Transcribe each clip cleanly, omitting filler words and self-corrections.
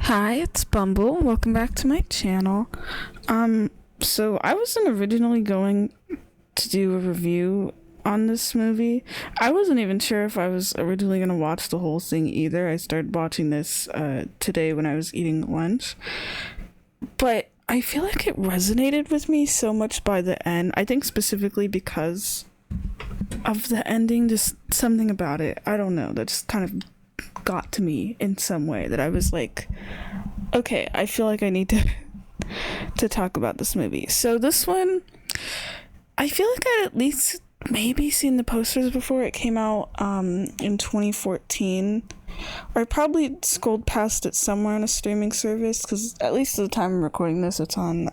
Hi, it's Bumble. Welcome back to my channel. So I wasn't originally going to do a review on this movie. I wasn't even sure if I was originally going to watch the whole thing either. I started watching this today when I was eating lunch. But I feel like it resonated with me so much by the end. I think specifically because of the ending, just something about it. I don't know, that just kind of got to me in some way that I was like, okay, I feel like I need to talk about this movie. So this one, I feel like I'd at least maybe seen the posters before. It came out in 2014, or I probably scrolled past it somewhere on a streaming service, because at least at the time I'm recording this, it's on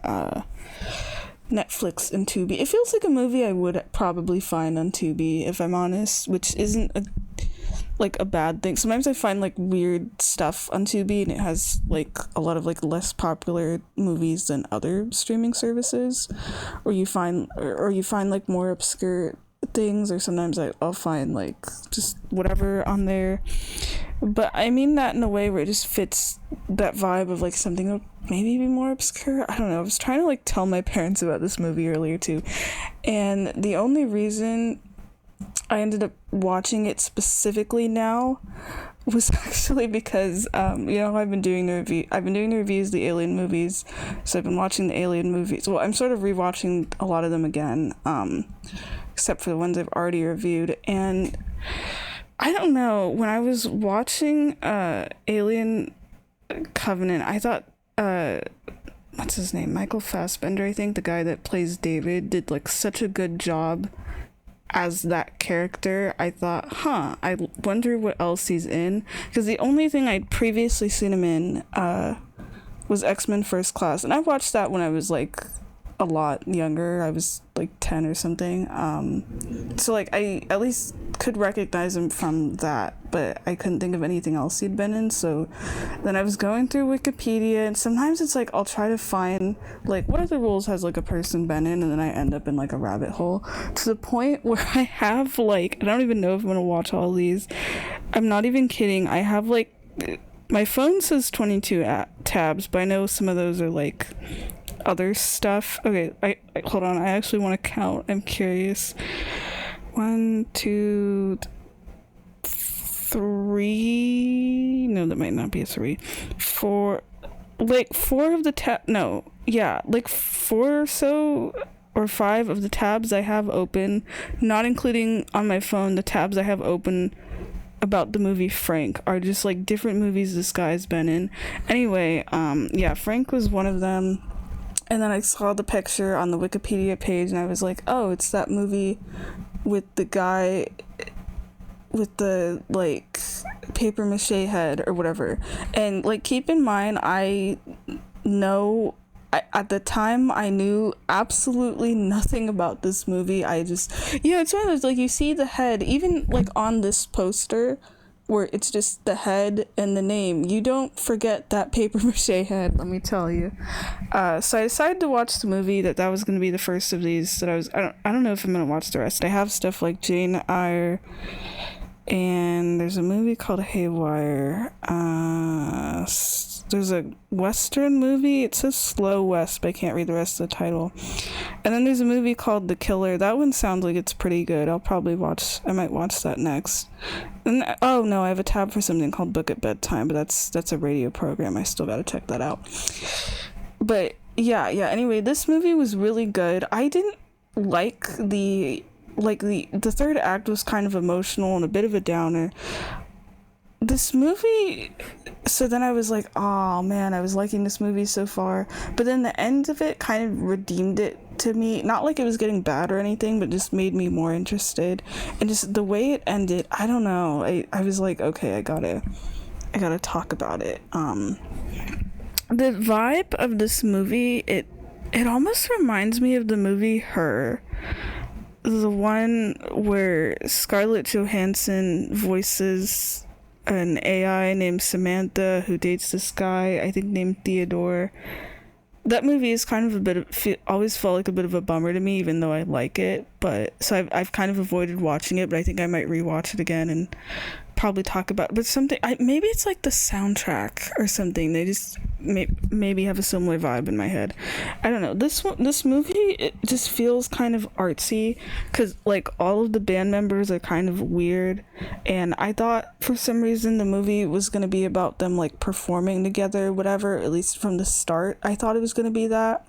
Netflix and Tubi. It feels like a movie I would probably find on Tubi, if I'm honest, which isn't a bad thing. Sometimes I find like weird stuff on Tubi and it has like a lot of like less popular movies than other streaming services, or you find like more obscure things, or sometimes I'll find like just whatever on there. But I mean that in a way where it just fits that vibe of like something that would maybe be more obscure. I don't know. I was trying to like tell my parents about this movie earlier too, and the only reason I ended up watching it specifically now was actually because I've been doing the reviews of the Alien movies, so I've been watching the Alien movies. Well, I'm sort of rewatching a lot of them again, except for the ones I've already reviewed. And I don't know, when I was watching Alien Covenant, I thought what's his name, Michael Fassbender, I think, the guy that plays David, did like such a good job as that character. I thought, I wonder what else he's in, because the only thing I'd previously seen him in was X-Men First Class, and I watched that when I was like a lot younger. I was like 10 or something, so like I at least could recognize him from that, but I couldn't think of anything else he'd been in. So then I was going through Wikipedia, and sometimes it's like I'll try to find like what other roles has like a person been in, and then I end up in like a rabbit hole to the point where I have like, I don't even know if I'm gonna watch all these. I'm not even kidding, I have like, my phone says 22 tabs, but I know some of those are like other stuff. Okay, I hold on, I actually want to count, I'm curious. 1, 2, 3, no, that might not be a 3, 4, like 4 of the like 4 or so, or 5 of the tabs I have open, not including on my phone, the tabs I have open about the movie Frank are just like different movies this guy's been in. Anyway, Frank was one of them. And then I saw the picture on the Wikipedia page, and I was like, oh, it's that movie with the guy with the like paper mache head or whatever. And like, keep in mind, at the time I knew absolutely nothing about this movie. It's one of those, like, you see the head even like on this poster where it's just the head and the name, you don't forget that paper mache head, let me tell you. So I decided to watch the movie. That was going to be the first of these that I don't know if I'm going to watch the rest. I have stuff like Jane Eyre, and there's a movie called Haywire. There's a Western movie, it says Slow West, but I can't read the rest of the title. And then there's a movie called The Killer. That one sounds like it's pretty good. I might watch that next. And oh no, I have a tab for something called Book at Bedtime, but that's a radio program. I still gotta check that out. But yeah, anyway, this movie was really good. I didn't like the third act was kind of emotional and a bit of a downer. This movie, so then I was like, oh man, I was liking this movie so far, but then the end of it kind of redeemed it to me. Not like it was getting bad or anything, but just made me more interested. And just the way it ended, I don't know, I was like, okay, I gotta talk about it. The vibe of this movie, it almost reminds me of the movie Her, the one where Scarlett Johansson voices an AI named Samantha who dates this guy, I think, named Theodore. That movie is kind of always felt like a bit of a bummer to me, even though I like it. But so I've kind of avoided watching it, but I think I might rewatch it again and probably talk about, but something maybe it's like the soundtrack or something. They just maybe have a similar vibe in my head. I don't know. This movie, it just feels kind of artsy because like all of the band members are kind of weird, and I thought for some reason the movie was gonna be about them like performing together, whatever. At least from the start, I thought it was gonna be that,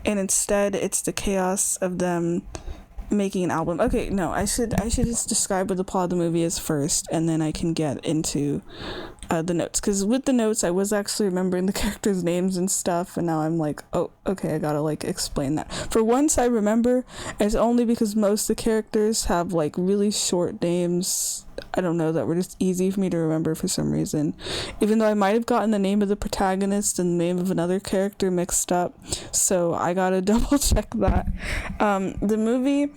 and instead it's the chaos of them making an album. Okay, no, I should just describe what the plot of the movie is first, and then I can get into the notes, because with the notes I was actually remembering the characters' names and stuff, and now I'm like, oh, okay, I gotta like explain that. For once I remember, it's only because most of the characters have like really short names, I don't know, that were just easy for me to remember for some reason, even though I might have gotten the name of the protagonist and the name of another character mixed up, so I gotta double check that. The movie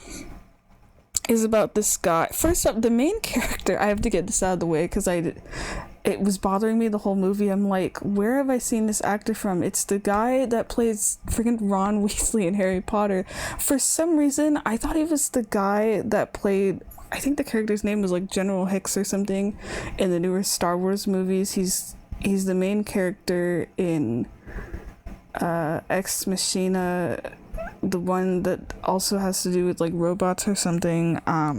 is about this guy. First up, the main character, I have to get this out of the way because it was bothering me the whole movie. I'm like, where have I seen this actor from? It's the guy that plays freaking Ron Weasley in Harry Potter. For some reason, I thought he was the guy that played, I think the character's name was like General Hicks or something in the newer Star Wars movies. He's the main character in Ex Machina, the one that also has to do with like robots or something. I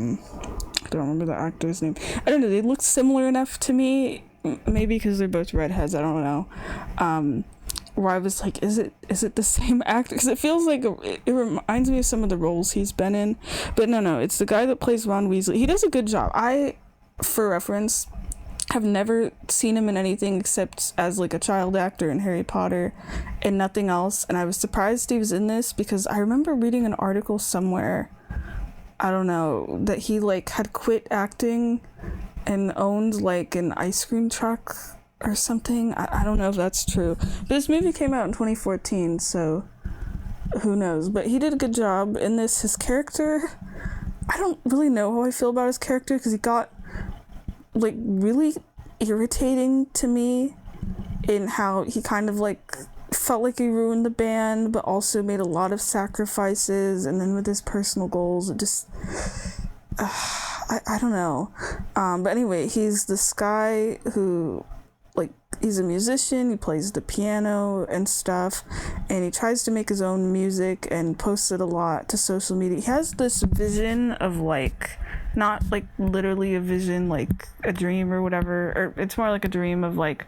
don't remember the actor's name. I don't know, they look similar enough to me, maybe because they're both redheads, I don't know, where I was like, is it the same actor? Because it feels like it reminds me of some of the roles he's been in, but no, it's the guy that plays Ron Weasley. He does a good job. For reference, have never seen him in anything except as like a child actor in Harry Potter and nothing else, and I was surprised he was in this because I remember reading an article somewhere, I don't know, that he like had quit acting and owned like an ice cream truck or something. I don't know if that's true, but this movie came out in 2014, so who knows, but he did a good job in this. His character, I don't really know how I feel about his character because he got like really irritating to me in how he kind of like felt like he ruined the band but also made a lot of sacrifices, and then with his personal goals it just I don't know, but anyway, he's this guy who like, he's a musician, he plays the piano and stuff, and he tries to make his own music and posts it a lot to social media. He has this vision of like, not like literally a vision, like a dream or whatever, or it's more like a dream of like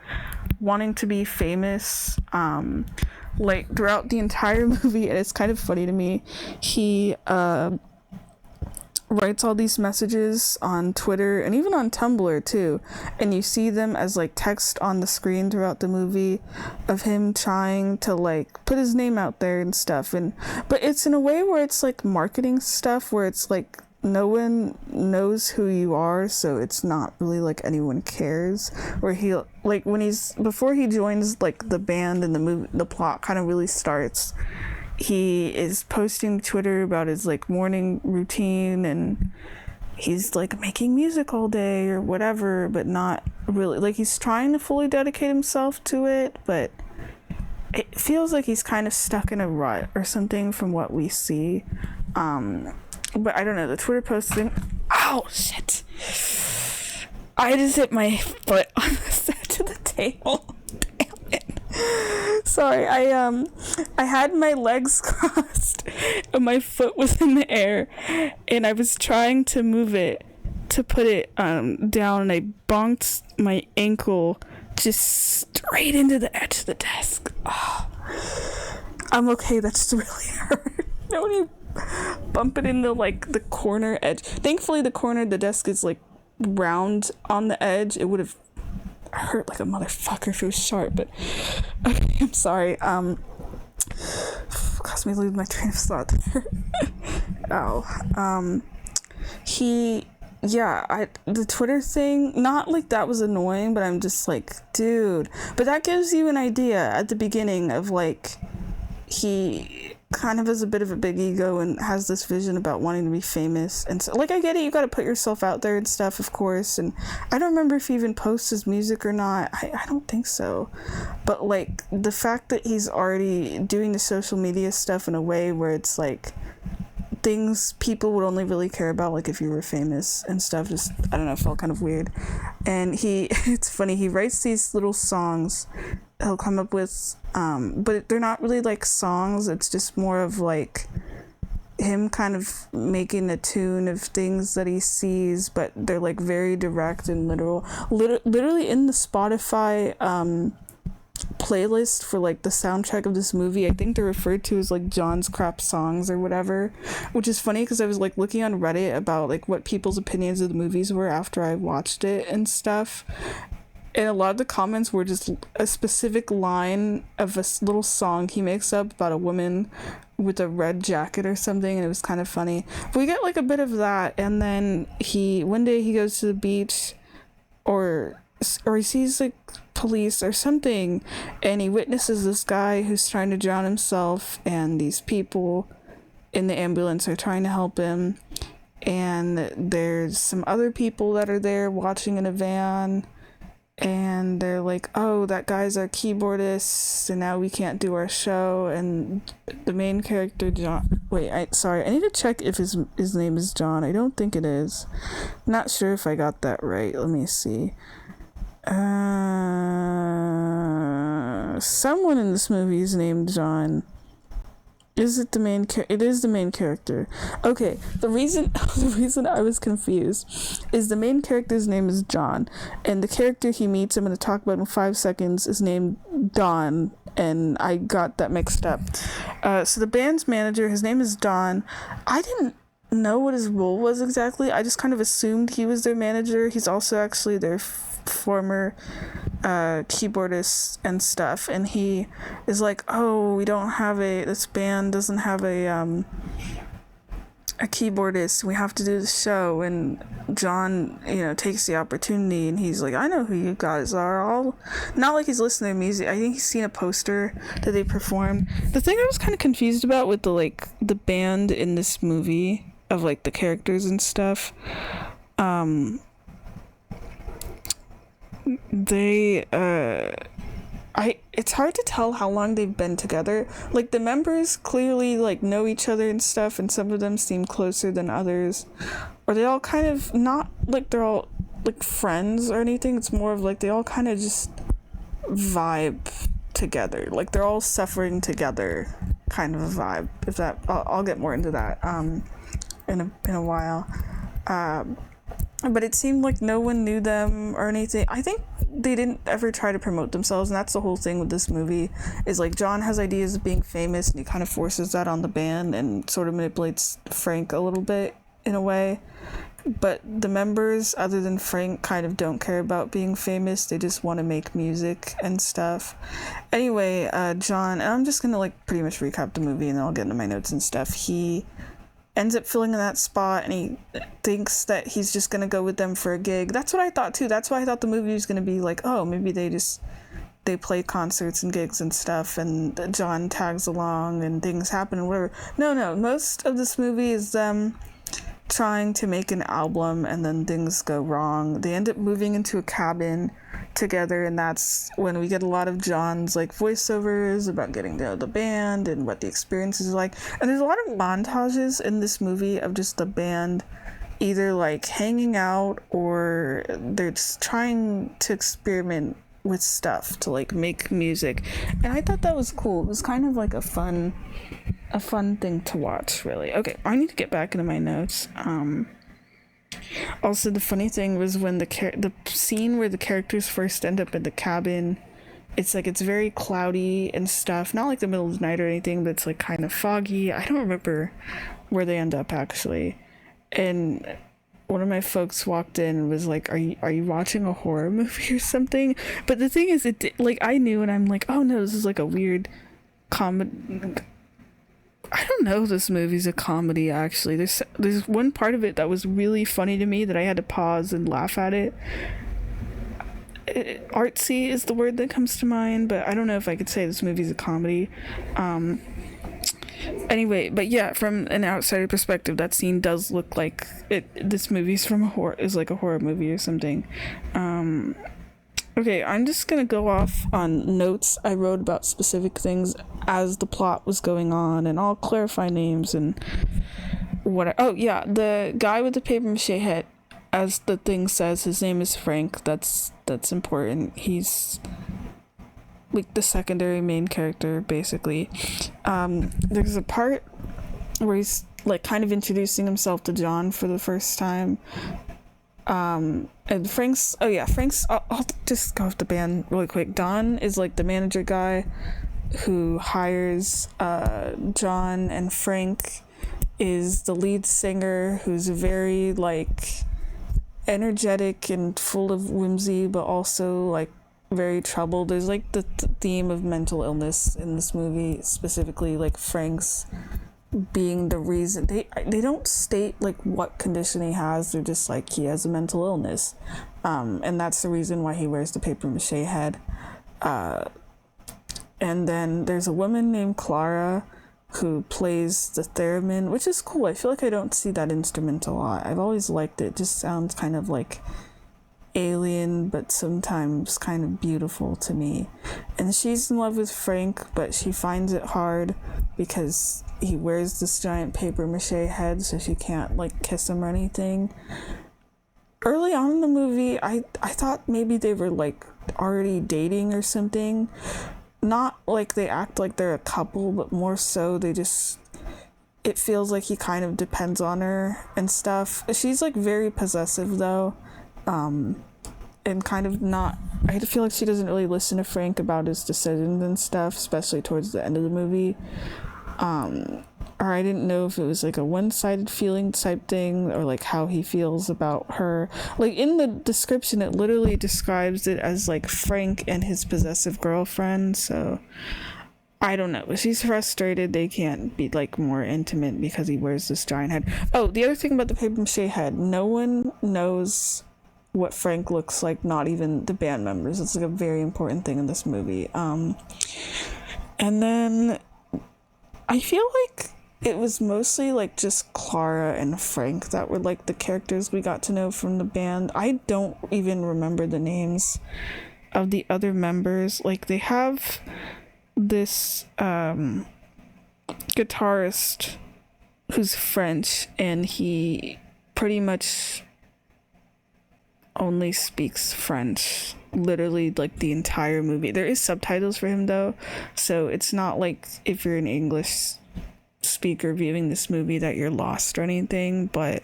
wanting to be famous, like throughout the entire movie. And it's kind of funny to me, he writes all these messages on Twitter and even on Tumblr too, and you see them as like text on the screen throughout the movie of him trying to like put his name out there and stuff, and but it's in a way where it's like marketing stuff where it's like no one knows who you are, so it's not really like anyone cares. Where he like before he joins like the band and the movie, the plot kind of really starts, he is posting to Twitter about his like morning routine, and he's like making music all day or whatever, but not really, like he's trying to fully dedicate himself to it, but it feels like he's kind of stuck in a rut or something from what we see. But I don't know, the Twitter posting, oh shit, I just hit my foot on the side of the table. Damn it. Sorry, I had my legs crossed and my foot was in the air, and I was trying to move it to put it down, and I bonked my ankle just straight into the edge of the desk. Oh, I'm okay, that just really hurt. You know when you bump it into like the corner edge? Thankfully the corner of the desk is like round on the edge. It would have hurt like a motherfucker if it was sharp, but okay, I'm sorry. Caused me to lose my train of thought there. Ow. The Twitter thing, not like that was annoying, but I'm just like, dude. But that gives you an idea at the beginning of like, he kind of has a bit of a big ego and has this vision about wanting to be famous, and so like I get it, you got to put yourself out there and stuff, of course, and I don't remember if he even posts his music or not. I don't think so, but like the fact that he's already doing the social media stuff in a way where it's like things people would only really care about like if you were famous and stuff. Just, I don't know, felt kind of weird. And he it's funny, he writes these little songs he'll come up with, but they're not really like songs. It's just more of like him kind of making a tune of things that he sees, but they're like very direct and literal. Literally in the Spotify playlist for like the soundtrack of this movie, I think they're referred to as like John's crap songs or whatever, which is funny because I was like looking on Reddit about like what people's opinions of the movies were after I watched it and stuff, and a lot of the comments were just a specific line of a little song he makes up about a woman with a red jacket or something, and it was kind of funny. But we get like a bit of that, and then one day he goes to the beach, or he sees like police or something, and he witnesses this guy who's trying to drown himself, and these people in the ambulance are trying to help him, and there's some other people that are there watching in a van, and they're like, oh, that guy's our keyboardist, and now we can't do our show. And the main character, John, I need to check if his name is John. I don't think it is. Not sure if I got that right. Let me see. Someone in this movie is named John. Is it the main It is the main character. Okay, the reason I was confused is the main character's name is John, and the character he meets, I'm going to talk about in 5 seconds, is named Don, and I got that mixed up. So the band's manager, his name is Don. I didn't know what his role was exactly. I just kind of assumed he was their manager. He's also actually their former keyboardist and stuff, and he is like, oh, this band doesn't have a keyboardist, we have to do the show. And John, takes the opportunity, and he's like, I know who you guys are. All not like he's listening to their music. I think he's seen a poster that they performed. The thing I was kind of confused about with the band in this movie, of like the characters and stuff, it's hard to tell how long they've been together. Like, the members clearly like know each other and stuff, and some of them seem closer than others, or they all kind of, not like they're all like friends or anything. It's more of like they all kind of just vibe together, like they're all suffering together kind of a vibe. If that, I'll get more into that in a while. But it seemed like no one knew them or anything. I think they didn't ever try to promote themselves, and that's the whole thing with this movie, is like John has ideas of being famous, and he kind of forces that on the band and sort of manipulates Frank a little bit in a way. But the members, other than Frank, kind of don't care about being famous. They just want to make music and stuff. Anyway, John, and I'm just gonna like pretty much recap the movie, and then I'll get into my notes and stuff. He ends up filling in that spot, and he thinks that he's just gonna go with them for a gig. That's what I thought too. That's why I thought the movie was gonna be like, oh, maybe they play concerts and gigs and stuff, and John tags along and things happen and whatever. No, most of this movie is them trying to make an album, and then things go wrong. They end up moving into a cabin together, and that's when we get a lot of John's like voiceovers about getting to know the band and what the experience is like. And there's a lot of montages in this movie of just the band either like hanging out, or they're just trying to experiment with stuff to like make music, and I thought that was cool. It was kind of like a fun thing to watch, really. Okay, I need to get back into my notes. Also, the funny thing was when the scene where the characters first end up in the cabin, it's like it's very cloudy and stuff, not like the middle of the night or anything, but it's like kind of foggy. I don't remember where they end up actually, and one of my folks walked in and was like, are you watching a horror movie or something? But the thing is, I knew, and I'm like, oh no, this is like a weird comedy. I don't know if this movie's a comedy, actually. There's one part of it that was really funny to me that I had to pause and laugh at it. Artsy is the word that comes to mind, but I don't know if I could say this movie's a comedy. Anyway, but yeah, from an outsider perspective, that scene does look like this movie's is like a horror movie or something. Okay, I'm just gonna go off on notes I wrote about specific things as the plot was going on, and I'll clarify names and Oh yeah, the guy with the paper mache head, as the thing says, his name is Frank. That's important. He's like the secondary main character, basically. There's a part where he's like kind of introducing himself to John for the first time. And Frank's I'll just go off the band really quick. Don is like the manager guy who hires John, and Frank is the lead singer who's very like energetic and full of whimsy, but also like very troubled. There's like the theme of mental illness in this movie, specifically like Frank's being the reason. They don't state like what condition he has. They're just like he has a mental illness, and that's the reason why he wears the paper mache head. And then there's a woman named Clara who plays the theremin, which is cool. I feel like I don't see that instrument a lot. I've always liked it. It just sounds kind of like alien, but sometimes kind of beautiful to me. And she's in love with Frank, but she finds it hard because he wears this giant paper mache head, so she can't like kiss him or anything. Early on in the movie, I thought maybe they were like already dating or something. Not like they act like they're a couple, but more so it feels like he kind of depends on her and stuff. She's like very possessive though, and kind of not, I feel like she doesn't really listen to Frank about his decisions and stuff, especially towards the end of the movie. Or I didn't know if it was like a one-sided feeling type thing, or like how he feels about her. Like in the description, it literally describes it as like Frank and his possessive girlfriend. So I don't know. She's frustrated they can't be like more intimate because he wears this giant head. Oh, the other thing about the paper mache head, no one knows what Frank looks like, not even the band members. It's like a very important thing in this movie. And then I feel like it was mostly like just Clara and Frank that were like the characters we got to know from the band. I don't even remember the names of the other members. Like they have this guitarist who's French, and he pretty much only speaks French literally like the entire movie. There is subtitles for him though, so it's not like if you're an English speaker viewing this movie that you're lost or anything, but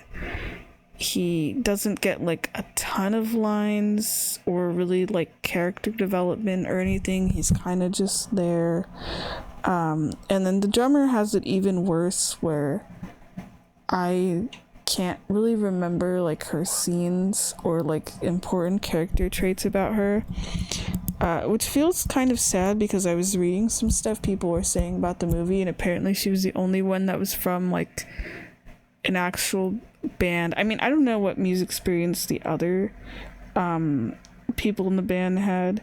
he doesn't get like a ton of lines or really like character development or anything. He's kind of just there. And then the drummer has it even worse, where I can't really remember like her scenes or like important character traits about her, which feels kind of sad because I was reading some stuff people were saying about the movie, and apparently she was the only one that was from like an actual band. I mean, I don't know what music experience the other people in the band had.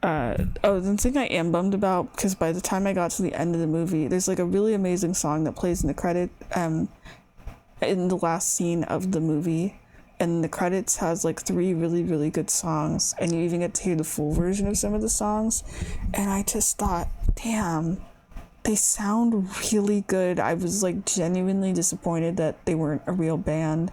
The thing I am bummed about, because by the time I got to the end of the movie, there's like a really amazing song that plays in the credit in the last scene of the movie, and the credits has like 3 really, really good songs, and you even get to hear the full version of some of the songs, and I just thought, damn, they sound really good. I was like genuinely disappointed that they weren't a real band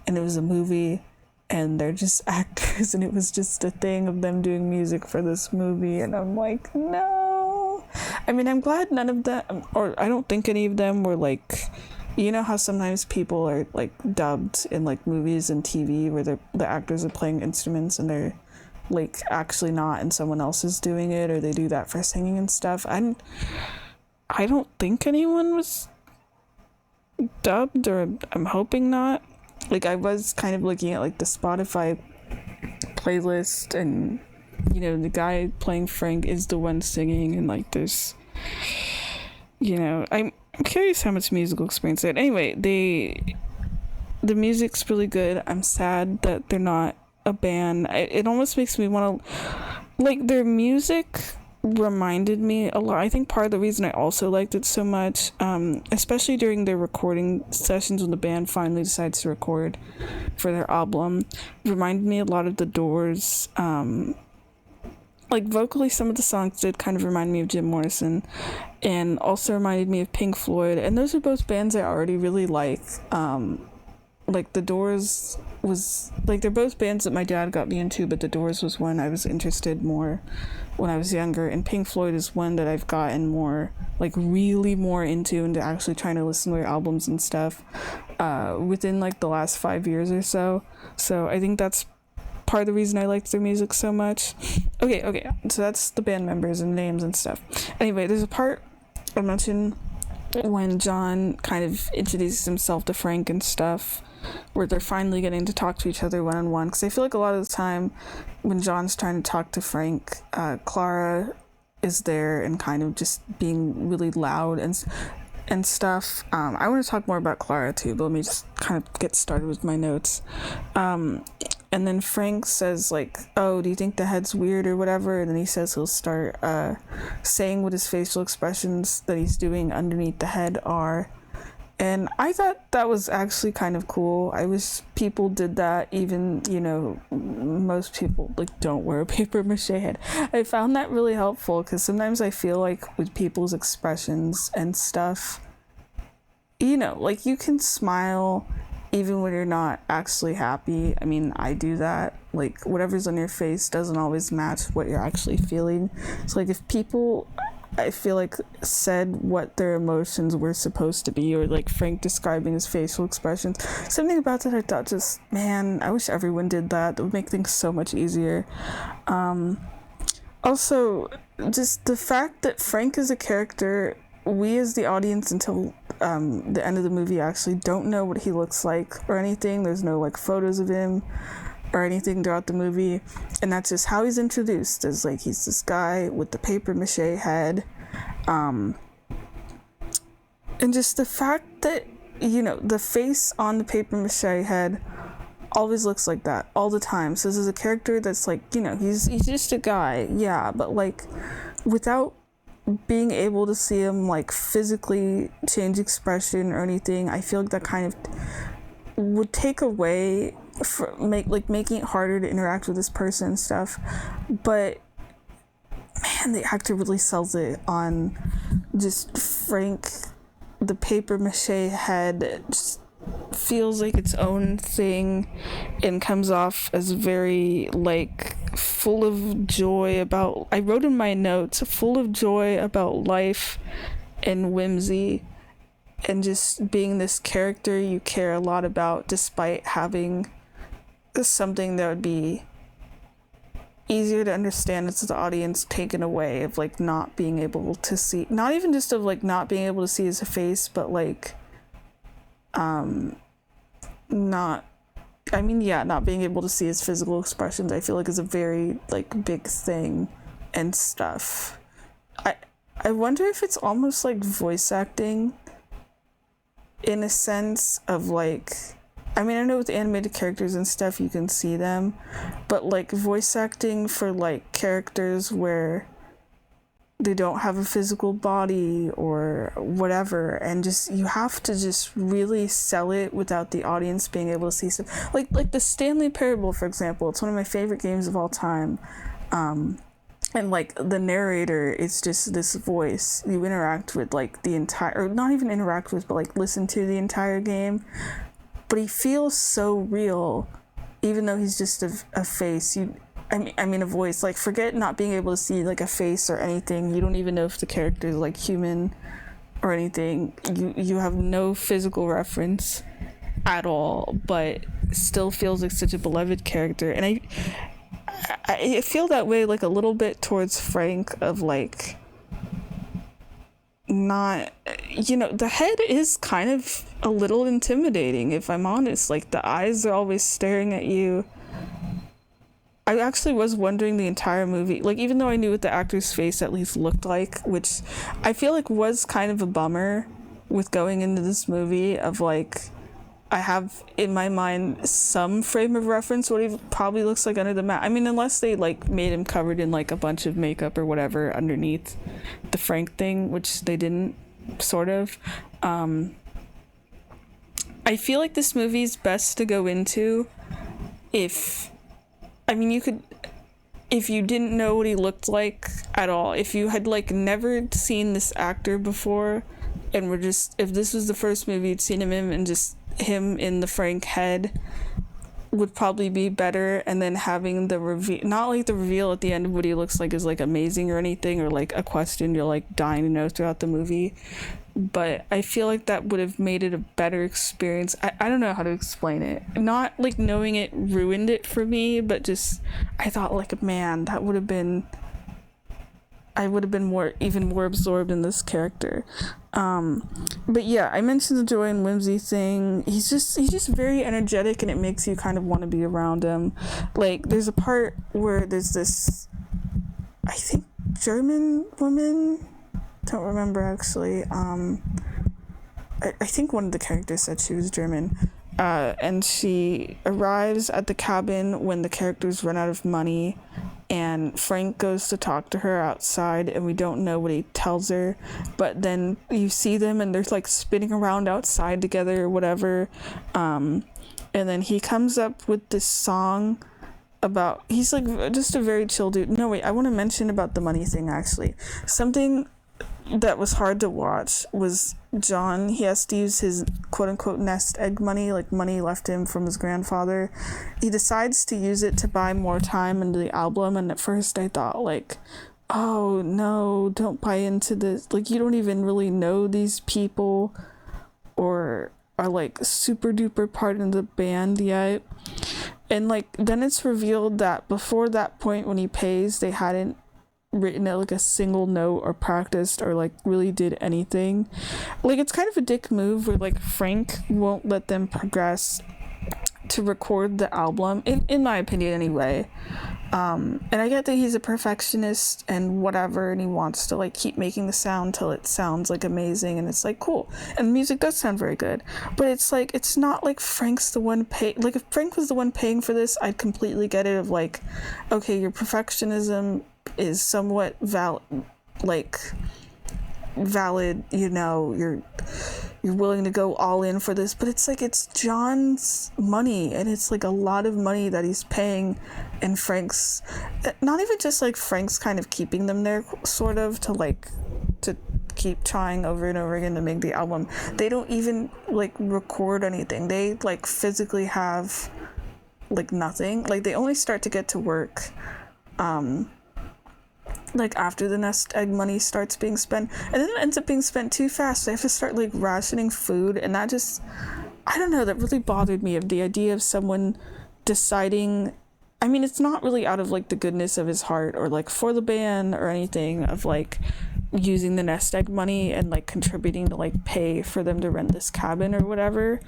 and it was a movie and they're just actors, and it was just a thing of them doing music for this movie, and I'm like, no. I mean, I'm glad none of them, or I don't think any of them were like, you know how sometimes people are like dubbed in like movies and TV where the actors are playing instruments and they're like actually not, and someone else is doing it, or they do that for singing and stuff. I don't think anyone was dubbed, or I'm hoping not. Like I was kind of looking at like the Spotify playlist, and you know the guy playing Frank is the one singing, and like there's, you know, I'm curious how much musical experience they had. Anyway, the music's really good. I'm sad that they're not a band. It almost makes me want to, like, their music reminded me a lot. I think part of the reason I also liked it so much, especially during their recording sessions when the band finally decides to record for their album, reminded me a lot of The Doors, like vocally, some of the songs did kind of remind me of Jim Morrison, and also reminded me of Pink Floyd, and those are both bands I already really like. Like The Doors was like, they're both bands that my dad got me into, but The Doors was one I was interested more when I was younger, and Pink Floyd is one that I've gotten more, like really more into, and actually trying to listen to their albums and stuff within like the last 5 years or so. So I think that's part of the reason I liked their music so much. Okay, so that's the band members and names and stuff. Anyway, there's a part I mentioned when John kind of introduces himself to Frank and stuff, where they're finally getting to talk to each other one-on-one, because I feel like a lot of the time when John's trying to talk to Frank, Clara is there and kind of just being really loud and stuff. I want to talk more about Clara too, but let me just kind of get started with my notes. And then Frank says, like, oh, do you think the head's weird or whatever? And then he says he'll start saying what his facial expressions that he's doing underneath the head are. And I thought that was actually kind of cool. I wish people did that. Even, you know, most people, like, don't wear a paper mache head. I found that really helpful, because sometimes I feel like with people's expressions and stuff, you know, like, you can smile even when you're not actually happy. I mean, I do that. Like, whatever's on your face doesn't always match what you're actually feeling. So, like, if people, I feel like, said what their emotions were supposed to be, or like Frank describing his facial expressions, something about that I thought, just, man, I wish everyone did that. That would make things so much easier. Also, just the fact that Frank is a character, we as the audience, until the end of the movie, actually don't know what he looks like or anything. There's no like photos of him or anything throughout the movie, and that's just how he's introduced, as like he's this guy with the paper mache head, and just the fact that, you know, the face on the paper mache head always looks like that all the time. So this is a character that's like, you know, he's just a guy, yeah, but like without being able to see him like physically change expression or anything, I feel like that kind of would take away making it harder to interact with this person and stuff. But man, the actor really sells it on just Frank. The paper mache head just feels like its own thing and comes off as very like full of joy about, I wrote in my notes, full of joy about life and whimsy, and just being this character you care a lot about, despite having something that would be easier to understand as the audience taken away, of like not being able to see, not even just of like not being able to see his face, but like not being able to see his physical expressions, I feel like is a very like big thing and stuff. I wonder if it's almost like voice acting in a sense of like, I mean, I know with animated characters and stuff you can see them, but like voice acting for like characters where they don't have a physical body or whatever, and just you have to just really sell it without the audience being able to see stuff. Like the Stanley Parable, for example, it's one of my favorite games of all time. And like the narrator is just this voice you interact with like the entire, or not even interact with, but like listen to the entire game. But he feels so real, even though he's just a face. I mean a voice. Like, forget not being able to see like a face or anything. You don't even know if the character is like human or anything. You have no physical reference at all, but still feels like such a beloved character. And I feel that way like a little bit towards Frank, of like, not, you know, the head is kind of a little intimidating, if I'm honest. Like, the eyes are always staring at you. I actually was wondering the entire movie, like, even though I knew what the actor's face at least looked like, which I feel like was kind of a bummer with going into this movie, of like, I have in my mind some frame of reference what he probably looks like under the mask. I mean, unless they like made him covered in like a bunch of makeup or whatever underneath the Frank thing, which they didn't, sort of. I feel like this movie's best to go into if, I mean, you could, if you didn't know what he looked like at all, if you had like never seen this actor before and were just, if this was the first movie you'd seen him in and just him in the Frank head would probably be better. And then having the reveal, not like the reveal at the end of what he looks like is like amazing or anything, or like a question you're like dying to know throughout the movie, but I feel like that would have made it a better experience. I don't know how to explain it, not like knowing it ruined it for me, but just I thought like, man, that would have been, I would have been even more absorbed in this character. But yeah, I mentioned the joy and whimsy thing. He's just very energetic, and it makes you kind of want to be around him. Like there's a part where there's this, I think, German woman, don't remember actually. I think one of the characters said she was German. And she arrives at the cabin when the characters run out of money, and Frank goes to talk to her outside, and we don't know what he tells her, but then you see them and they're like spinning around outside together or whatever, and then he comes up with this song about, he's like just a very chill dude. No wait, I want to mention about the money thing actually. Something that was hard to watch was John, he has to use his quote-unquote nest egg money, like money left him from his grandfather. He decides to use it to buy more time into the album, and at first I thought like, oh no, don't buy into this, like you don't even really know these people or are like super duper part of the band yet. And like then it's revealed that before that point when he pays, they hadn't written it like a single note or practiced or like really did anything. Like it's kind of a dick move where like Frank won't let them progress to record the album, in my opinion anyway. And I get that he's a perfectionist and whatever, and he wants to like keep making the sound till it sounds like amazing, and it's like cool, and the music does sound very good, but it's like, it's not like Frank's the one like if Frank was the one paying for this, I'd completely get it, of like, okay, your perfectionism is somewhat valid, you know, you're willing to go all in for this, but it's like, it's John's money, and it's like a lot of money that he's paying, and Frank's not even just like Frank's kind of keeping them there sort of to keep trying over and over again to make the album. They don't even like record anything, they like physically have like nothing, like they only start to get to work like after the nest egg money starts being spent, and then it ends up being spent too fast. They have to start like rationing food, and that just, I don't know, that really bothered me, of the idea of someone deciding, I mean, it's not really out of like the goodness of his heart or like for the band or anything, of like using the nest egg money and like contributing to like pay for them to rent this cabin or whatever.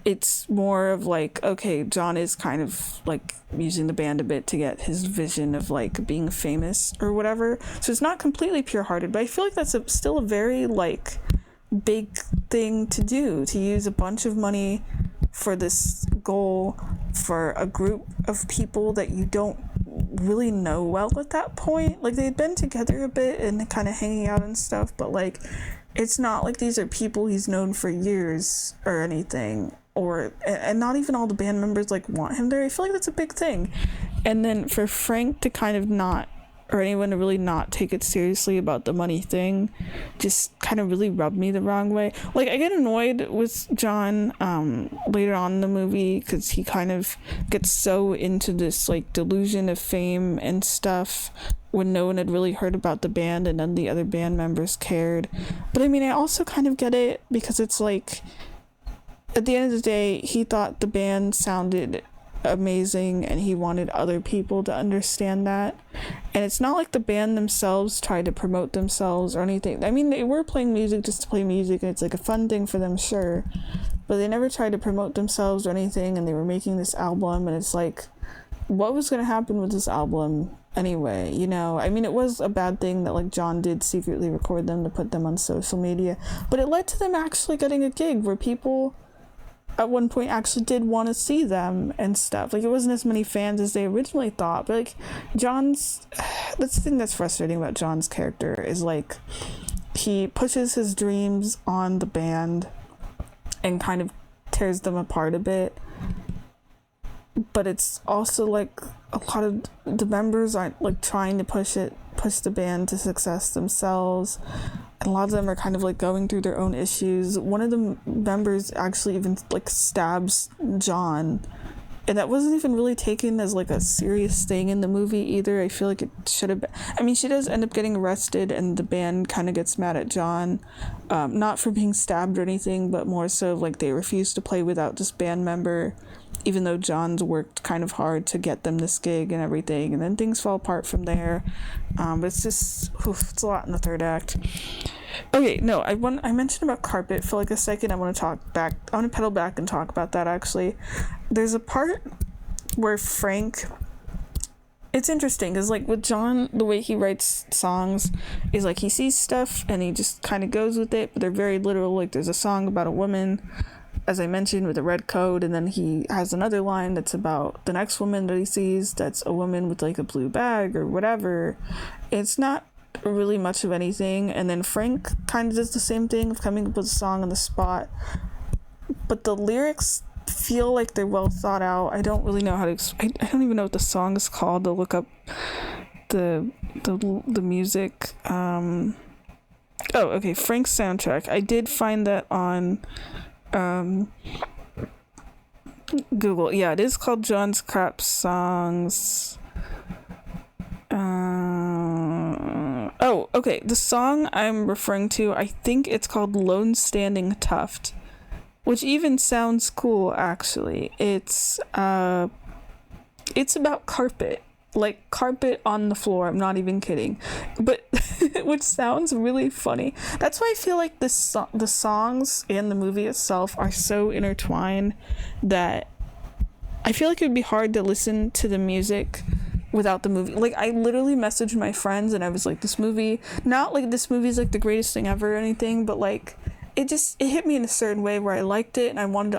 It's more of like, okay, John is kind of like using the band a bit to get his vision of like being famous or whatever. So it's not completely pure-hearted, but I feel like that's still a very like big thing to do, to use a bunch of money for this goal for a group of people that you don't really know well at that point. Like they'd been together a bit and kind of hanging out and stuff, but like it's not like these are people he's known for years or anything, or, and not even all the band members like want him there. I feel like that's a big thing. And then for Frank to kind of not, or anyone to really not take it seriously about the money thing, just kind of really rubbed me the wrong way. Like I get annoyed with John later on in the movie, because he kind of gets so into this like delusion of fame and stuff when no one had really heard about the band and none of the other band members cared. But I mean, I also kind of get it, because it's like, at the end of the day, he thought the band sounded amazing and he wanted other people to understand that. And it's not like the band themselves tried to promote themselves or anything. I mean, they were playing music just to play music, and it's like a fun thing for them, sure, but they never tried to promote themselves or anything, and they were making this album, and it's like, what was going to happen with this album anyway, you know? I mean, it was a bad thing that like John did secretly record them to put them on social media, but it led to them actually getting a gig where people at one point actually did want to see them and stuff. Like it wasn't as many fans as they originally thought, but like John's, that's the thing that's frustrating about John's character, is like he pushes his dreams on the band and kind of tears them apart a bit. but it's also like a lot of the members aren't like trying to push the band to success themselves, and a lot of them are kind of like going through their own issues. One of the members actually even like stabs John, and that wasn't even really taken as like a serious thing in the movie either. I feel like it should have been. I mean, she does end up getting arrested, and the band kind of gets mad at John, not for being stabbed or anything, but more so like they refuse to play without this band member, even though John's worked kind of hard to get them this gig and everything, and then things fall apart from there. But it's just, it's a lot in the third act. Okay, no, I mentioned about Carpet for like a second. I want to pedal back and talk about that actually. There's a part where Frank, it's interesting because like with John, the way he writes songs is like he sees stuff and he just kind of goes with it, but they're very literal. Like there's a song about a woman, as I mentioned, with a red coat, and then he has another line that's about the next woman that he sees that's a woman with like a blue bag or whatever. It's not really much of anything, and then Frank kind of does the same thing of coming up with a song on the spot, but the lyrics feel like they're well thought out. I don't really know how to I don't even know what the song is called to look up the music. Oh, okay, Frank's soundtrack. I did find that on Google. Yeah, it is called John's Crap Songs. Oh, okay, the song I'm referring to, I think it's called Lone Standing Tuft, which even sounds cool actually. It's about carpet, like carpet on the floor. I'm not even kidding, but which sounds really funny. That's why I feel like the songs and the movie itself are so intertwined that I feel like it would be hard to listen to the music without the movie. Like I literally messaged my friends and I was like, this movie, not like this movie's like the greatest thing ever or anything, but like it hit me in a certain way where I liked it and I wanted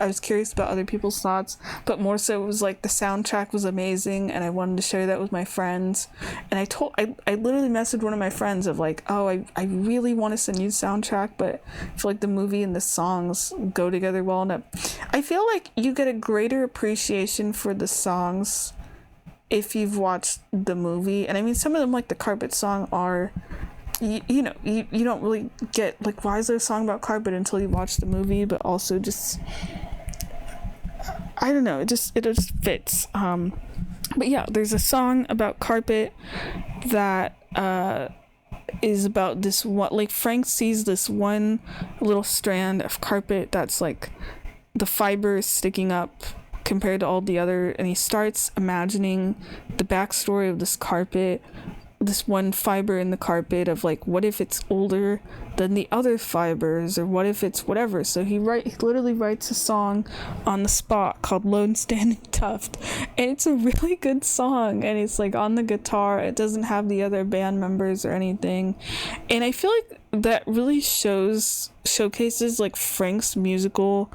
I was curious about other people's thoughts, but more so it was like the soundtrack was amazing and I wanted to share that with my friends. And I literally messaged one of my friends of like, oh, I really want to send you the soundtrack, but I feel like the movie and the songs go together well enough. I feel like you get a greater appreciation for the songs if you've watched the movie. And I mean, some of them, like the Carpet song, are you don't really get like, why is there a song about carpet until you watch the movie, but also just I don't know, it just fits. But yeah, there's a song about carpet that is about this one, like Frank sees this one little strand of carpet that's like the fiber sticking up compared to all the other, and he starts imagining the backstory of this carpet, this one fiber in the carpet, of like, what if it's older than the other fibers, or what if it's whatever. So he literally writes a song on the spot called Lone Standing Tuft, and it's a really good song, and it's like on the guitar. It doesn't have the other band members or anything, and I feel like that really showcases like Frank's musical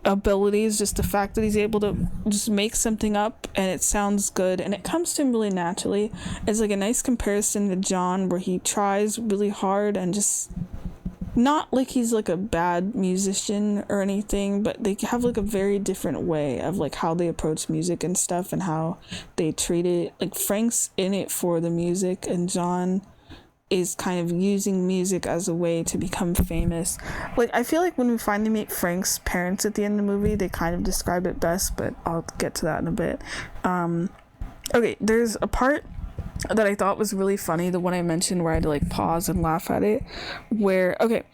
abilities, just the fact that he's able to just make something up and it sounds good and it comes to him really naturally. It's like a nice comparison to John, where he tries really hard and just, not like he's like a bad musician or anything, but they have like a very different way of like how they approach music and stuff and how they treat it. Like Frank's in it for the music, and John is kind of using music as a way to become famous. Like I feel like when we finally meet Frank's parents at the end of the movie, they kind of describe it best, but I'll get to that in a bit. Okay, there's a part that I thought was really funny, the one I mentioned where I had to like pause and laugh at it, where I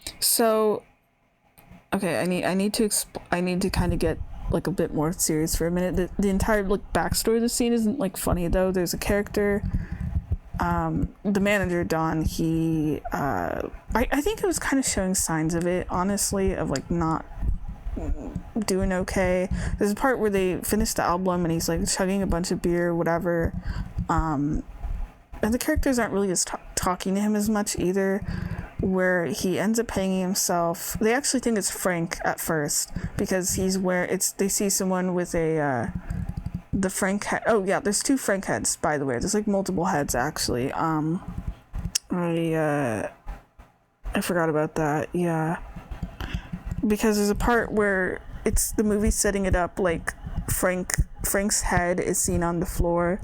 need to kind of get like a bit more serious for a minute. The entire like backstory of the scene isn't like funny though. There's a character, the manager Don, he I think it was kind of showing signs of it, honestly, of like not doing okay. There's a part where they finish the album and he's like chugging a bunch of beer, whatever, and the characters aren't really talking to him as much either, where he ends up hanging himself. They actually think it's Frank at first because they see someone with the Frank head. Oh yeah, there's two Frank heads, by the way. There's like multiple heads actually. I forgot about that. Yeah, because there's a part where it's the movie setting it up like Frank Frank's head is seen on the floor,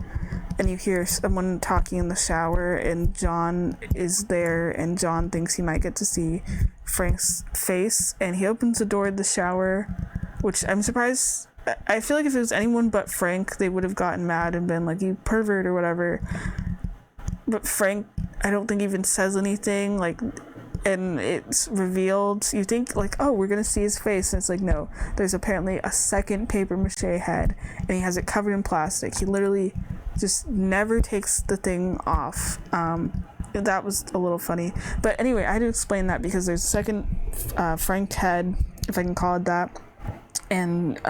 and you hear someone talking in the shower, and John is there, and John thinks he might get to see Frank's face, and he opens the door of the shower, which I'm surprised. I feel like if it was anyone but Frank, they would have gotten mad and been like, you pervert or whatever. But Frank, I don't think even says anything, like, and it's revealed. You think, like, oh, we're gonna see his face, and it's like, no, there's apparently a second paper mache head, and he has it covered in plastic. He literally just never takes the thing off. That was a little funny. But anyway, I had to explain that because there's a second Frank head, if I can call it that, and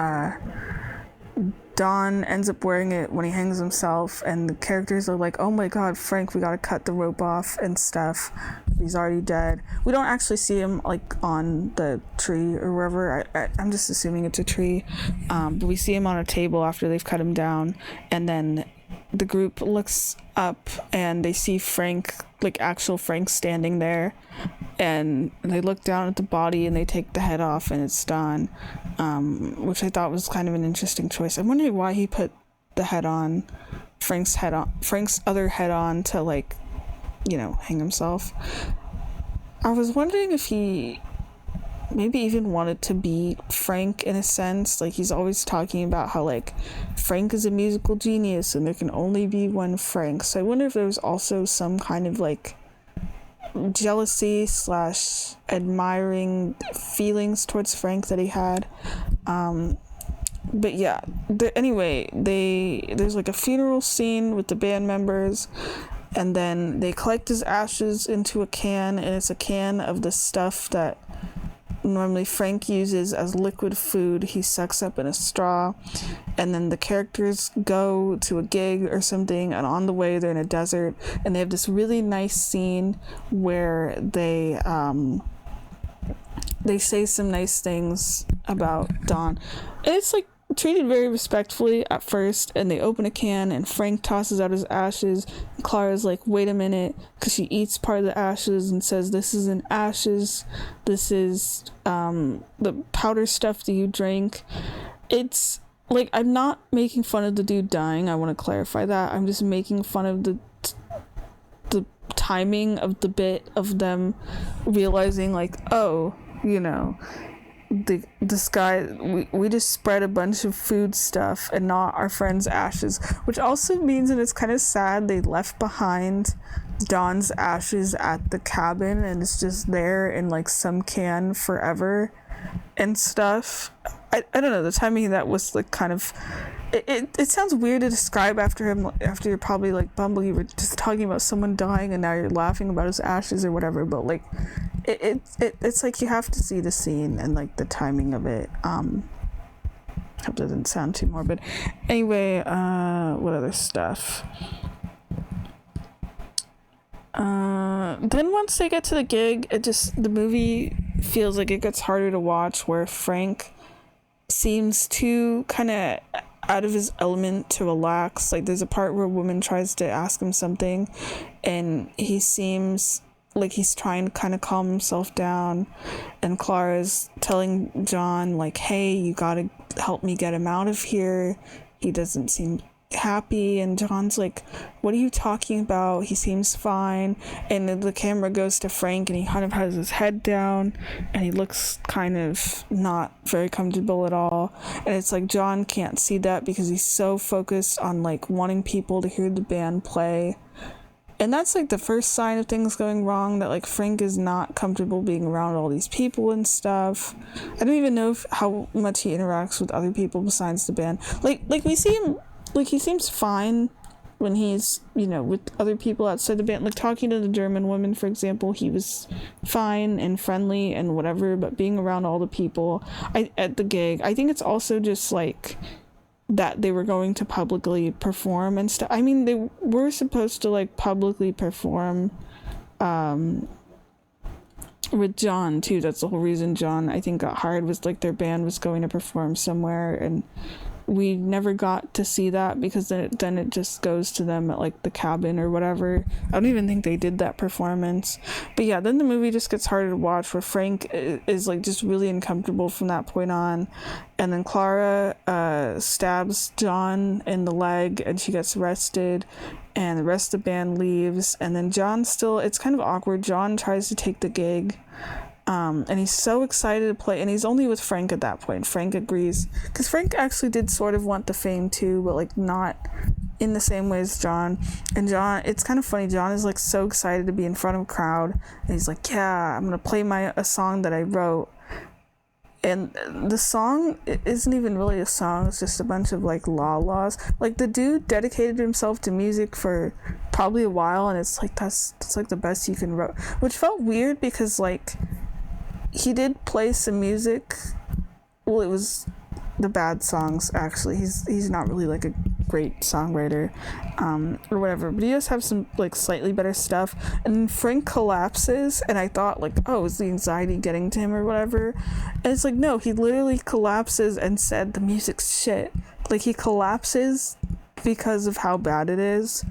Don ends up wearing it when he hangs himself, and the characters are like, oh my god, Frank, we gotta cut the rope off and stuff. He's already dead. We don't actually see him, like, on the tree or wherever. I'm just assuming it's a tree. But we see him on a table after they've cut him down, and then the group looks up and they see Frank, like actual Frank, standing there, and they look down at the body and they take the head off, and it's Don, which I thought was kind of an interesting choice. I'm wondering why he put the head on, Frank's other head on to, like, you know, hang himself. I was wondering if he maybe even wanted to be Frank in a sense. Like, he's always talking about how, like, Frank is a musical genius and there can only be one Frank. So I wonder if there was also some kind of, like, jealousy / admiring feelings towards Frank that he had. But yeah, anyway, there's like a funeral scene with the band members, and then they collect his ashes into a can, and it's a can of the stuff that normally Frank uses as liquid food. He sucks up in a straw, and then the characters go to a gig or something, and on the way they're in a desert, and they have this really nice scene where they say some nice things about Don, and it's like treated very respectfully at first, and they open a can and Frank tosses out his ashes, and Clara's like, wait a minute, because she eats part of the ashes and says, this isn't ashes, this is the powder stuff that you drink. It's like, I'm not making fun of the dude dying, I want to clarify that. I'm just making fun of the timing of the bit of them realizing, like, oh, you know, this guy, we just spread a bunch of food stuff and not our friend's ashes, which also means, and it's kind of sad, they left behind Don's ashes at the cabin and it's just there in like some can forever and stuff. I don't know, the timing of that was like kind of, it sounds weird to describe after him, after you're probably like, Bumble, you were just talking about someone dying and now you're laughing about his ashes or whatever, but like it's like you have to see the scene and like the timing of it. Hope that doesn't sound too morbid. Anyway, what other stuff? Then once they get to the gig, the movie feels like it gets harder to watch, where Frank seems too kind of out of his element to relax. Like, there's a part where a woman tries to ask him something and he seems like he's trying to kind of calm himself down, and Clara's telling John, like, hey, you gotta help me get him out of here, he doesn't seem happy, and John's like, what are you talking about, he seems fine, and the camera goes to Frank and he kind of has his head down and he looks kind of not very comfortable at all, and it's like John can't see that because he's so focused on like wanting people to hear the band play. And that's like the first sign of things going wrong, that like Frank is not comfortable being around all these people and stuff. I don't even know how much he interacts with other people besides the band. Like we see him, like, he seems fine when he's, you know, with other people outside the band. Like, talking to the German woman, for example, he was fine and friendly and whatever, but being around all the people at the gig, I think it's also just like that they were going to publicly perform and stuff. I mean, they were supposed to like publicly perform with John too. That's the whole reason John, I think, got hired, was like their band was going to perform somewhere, and we never got to see that because then it just goes to them at like the cabin or whatever. I don't even think they did that performance. But yeah, then the movie just gets harder to watch, where Frank is like just really uncomfortable from that point on. And then Clara stabs John in the leg and she gets arrested, and the rest of the band leaves. And then John still, it's kind of awkward. John tries to take the gig. And he's so excited to play, and he's only with Frank at that point. Frank agrees, because Frank actually did sort of want the fame too, but like not in the same way as John. And John, it's kind of funny, John is like so excited to be in front of a crowd, and he's like, yeah, I'm gonna play a song that I wrote. And the song isn't even really a song, it's just a bunch of like la-las. Like, the dude dedicated himself to music for probably a while, and it's like that's like the best you can write, which felt weird because like he did play some music. Well, it was the bad songs, actually. He's not really like a great songwriter or whatever, but he does have some like slightly better stuff. And then Frank collapses, and I thought like, oh, is the anxiety getting to him or whatever? And it's like, no, he literally collapses and said the music's shit. Like, he collapses because of how bad it is.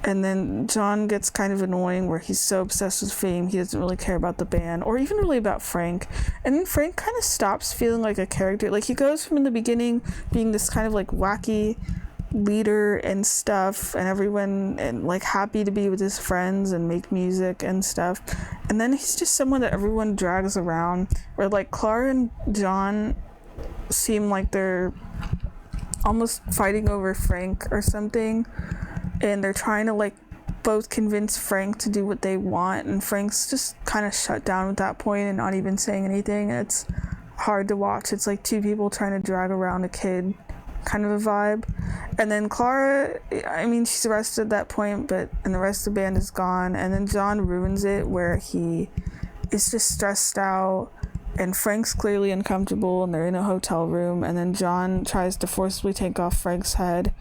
And then John gets kind of annoying, where he's so obsessed with fame, he doesn't really care about the band, or even really about Frank. And then Frank kind of stops feeling like a character. Like, he goes from in the beginning being this kind of like wacky leader and stuff, and everyone, and like happy to be with his friends and make music and stuff. And then he's just someone that everyone drags around, where like Clara and John seem like they're almost fighting over Frank or something. And they're trying to like both convince Frank to do what they want, and Frank's just kind of shut down at that point and not even saying anything. And it's hard to watch. It's like two people trying to drag around a kid, kind of a vibe. And then Clara, I mean, she's arrested at that point, and the rest of the band is gone. And then John ruins it, where he is just stressed out, and Frank's clearly uncomfortable, and they're in a hotel room. And then John tries to forcibly take off Frank's head,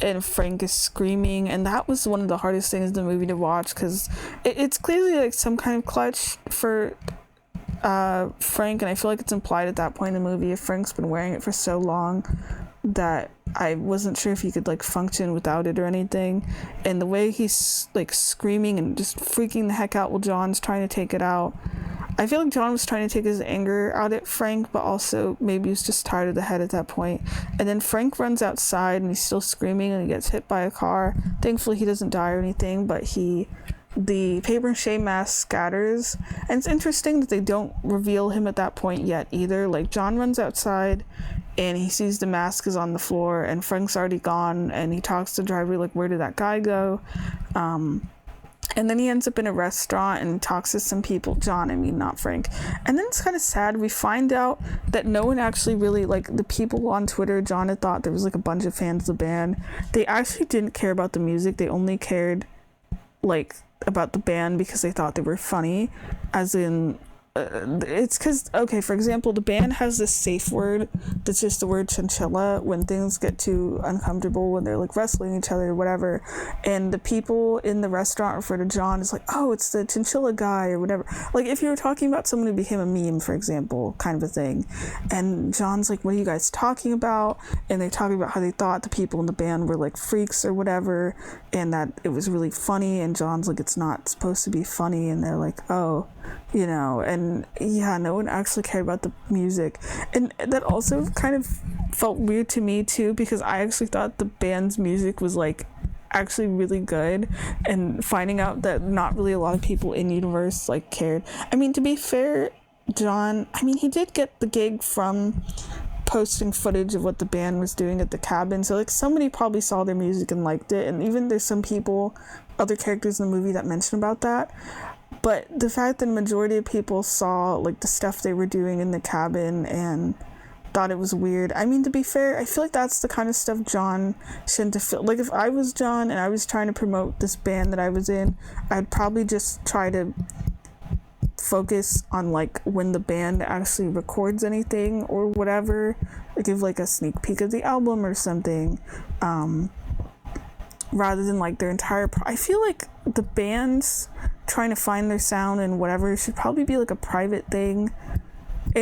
and Frank is screaming. And that was one of the hardest things in the movie to watch, because it's clearly like some kind of clutch for Frank, and I feel like it's implied at that point in the movie, if Frank's been wearing it for so long, that I wasn't sure if he could like function without it or anything. And the way he's like screaming and just freaking the heck out while John's trying to take it out, I feel like John was trying to take his anger out at Frank, but also maybe he was just tired of the head at that point. And then Frank runs outside, and he's still screaming, and he gets hit by a car. Thankfully, he doesn't die or anything, but the paper mache mask scatters. And it's interesting that they don't reveal him at that point yet either. Like, John runs outside, and he sees the mask is on the floor, and Frank's already gone, and he talks to the driver, like, where did that guy go? And then he ends up in a restaurant and talks to some people. John, I mean, not Frank. And then it's kind of sad. We find out that no one actually really, like, the people on Twitter, John had thought there was, like, a bunch of fans of the band. They actually didn't care about the music. They only cared, like, about the band because they thought they were funny. As in, it's because, okay, for example, the band has this safe word that's just the word chinchilla when things get too uncomfortable, when they're like wrestling each other or whatever, and the people in the restaurant refer to John as like, oh, it's the chinchilla guy or whatever. Like, if you were talking about someone who became a meme, for example, kind of a thing, and John's like, what are you guys talking about? And they talk about how they thought the people in the band were like freaks or whatever, and that it was really funny, and John's like, it's not supposed to be funny, and they're like, oh, you know. And yeah, no one actually cared about the music. And that also kind of felt weird to me too, because I actually thought the band's music was like actually really good, and finding out that not really a lot of people in universe like cared. I mean, to be fair, John, I mean, he did get the gig from posting footage of what the band was doing at the cabin, so like somebody probably saw their music and liked it. And even there's some people, other characters in the movie, that mention about that. But the fact that the majority of people saw like the stuff they were doing in the cabin and thought it was weird. I mean, to be fair, I feel like that's the kind of stuff John shouldn't have felt. Like, if I was John and I was trying to promote this band that I was in, I'd probably just try to focus on like when the band actually records anything or whatever, like give like a sneak peek of the album or something, rather than like their entire I feel like the band's trying to find their sound and whatever should probably be like a private thing.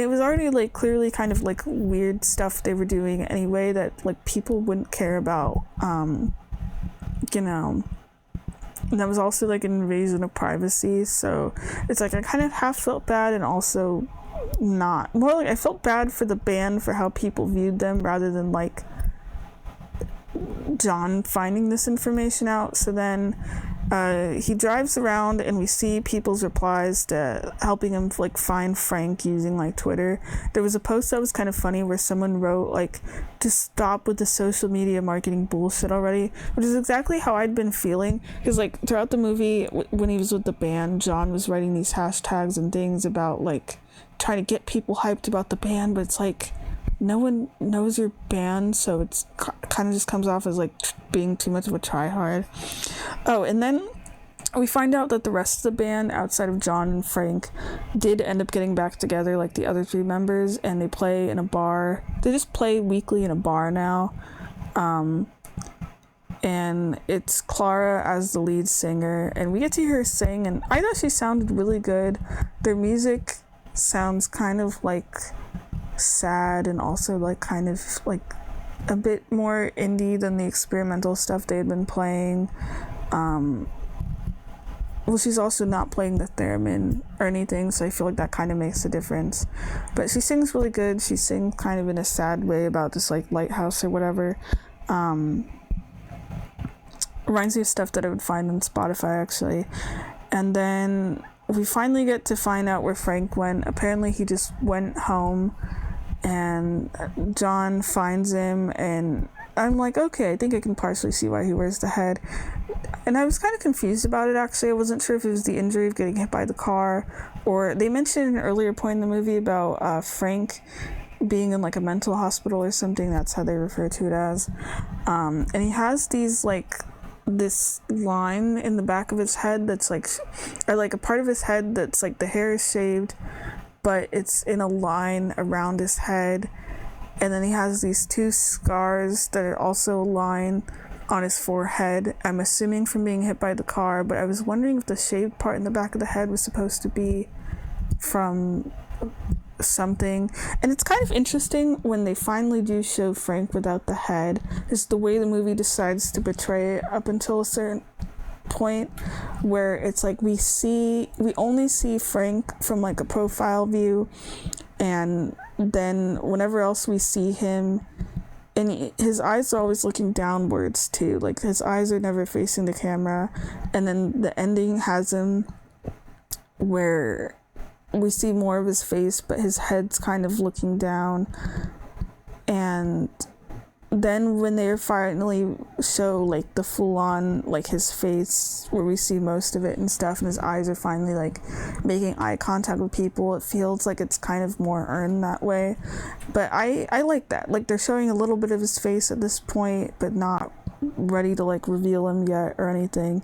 it was already like clearly kind of like weird stuff they were doing anyway that like people wouldn't care about, you know. And that was also like an invasion of privacy, so it's like I kind of half felt bad and also not. More like I felt bad for the band for how people viewed them rather than like John finding this information out. So then he drives around and we see people's replies to helping him like find Frank using like Twitter. There was a post that was kind of funny where someone wrote like, to stop with the social media marketing bullshit already, which is exactly how I'd been feeling, because like throughout the movie when he was with the band, John was writing these hashtags and things about like trying to get people hyped about the band, but it's like no one knows your band, so it's kind of just comes off as like being too much of a try-hard. Oh, and then we find out that the rest of the band, outside of John and Frank, did end up getting back together, like the other three members, and they play in a bar. They just play weekly in a bar now. And it's Clara as the lead singer, and we get to hear her sing, and I thought she sounded really good. Their music sounds kind of like sad and also like kind of like a bit more indie than the experimental stuff they had been playing. Well, she's also not playing the theremin or anything, so I feel like that kind of makes a difference. But she sings really good. She sings kind of in a sad way about this like lighthouse or whatever. Reminds me of stuff that I would find on Spotify actually. And then we finally get to find out where Frank went. Apparently he just went home, and John finds him, and I'm like, okay, I think I can partially see why he wears the head. And I was kind of confused about it actually. I wasn't sure if it was the injury of getting hit by the car, or they mentioned an earlier point in the movie about Frank being in like a mental hospital or something. That's how they refer to it as. And he has these like this line in the back of his head that's like, or like a part of his head that's like the hair is shaved, but it's in a line around his head. And then he has these two scars that are also a line on his forehead. I'm assuming from being hit by the car, but I was wondering if the shaved part in the back of the head was supposed to be from something. And it's kind of interesting when they finally do show Frank without the head, is the way the movie decides to portray it up until a certain point, where it's like we only see Frank from like a profile view, and then whenever else we see him, and his eyes are always looking downwards too, like his eyes are never facing the camera. And then the ending has him where we see more of his face, but his head's kind of looking down. And then when they finally show like the full-on like his face, where we see most of it and stuff, and his eyes are finally like making eye contact with people, it feels like it's kind of more earned that way. But I like that, like they're showing a little bit of his face at this point, but not ready to like reveal him yet or anything.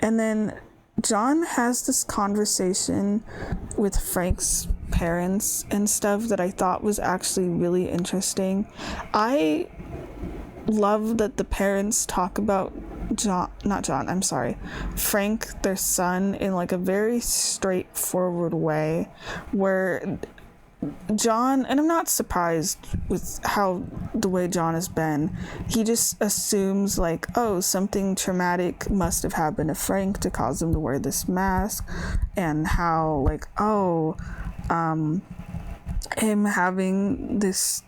And then John has this conversation with Frank's parents and stuff that I thought was actually really interesting. I love that the parents talk about Frank, their son, in like a very straightforward way, where John, and I'm not surprised with how the way John has been, he just assumes like, oh, something traumatic must have happened to Frank to cause him to wear this mask, and how like, him having this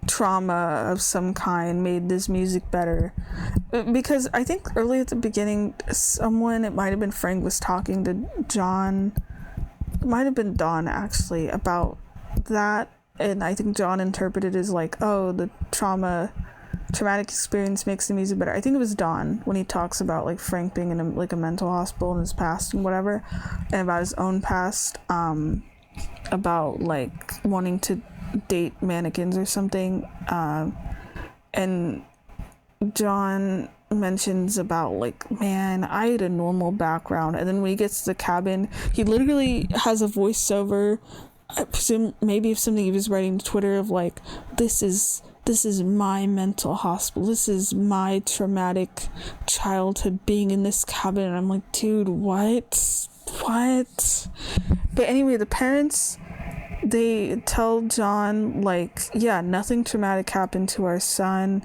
trauma of some kind made this music better. Because I think early at the beginning, someone, it might have been Frank, was talking to John, it might have been Dawn actually, about that, and I think John interpreted it as like, oh, the traumatic experience makes the music better. I think it was Dawn when he talks about like Frank being in a mental hospital in his past and whatever, and about his own past, about like wanting to date mannequins or something, and John mentions about like, man, I had a normal background. And then when he gets to the cabin, he literally has a voiceover, I presume maybe of something he was writing to Twitter, of like, this is my mental hospital, this is my traumatic childhood being in this cabin. And I'm like, dude, what? But anyway, the parents they tell John, like, yeah, nothing traumatic happened to our son,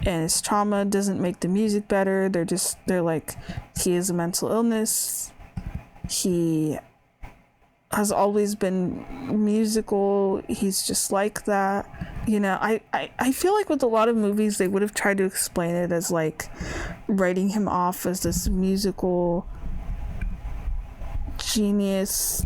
and his trauma doesn't make the music better. They're like, he has a mental illness. He has always been musical. He's just like that. You know, I feel like with a lot of movies, they would have tried to explain it as, like, writing him off as this musical genius,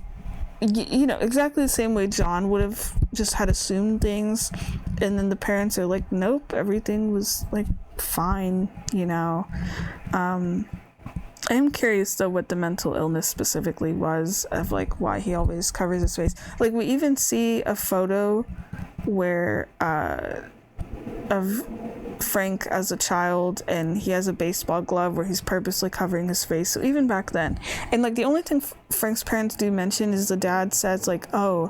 you know, exactly the same way John would have just had assumed things, and then the parents are like, nope, everything was, like, fine, you know. I'm curious though what the mental illness specifically was, of like why he always covers his face. Like, we even see a photo where of Frank as a child, and he has a baseball glove where he's purposely covering his face. So even back then, and like the only thing Frank's parents do mention is the dad says, like, oh,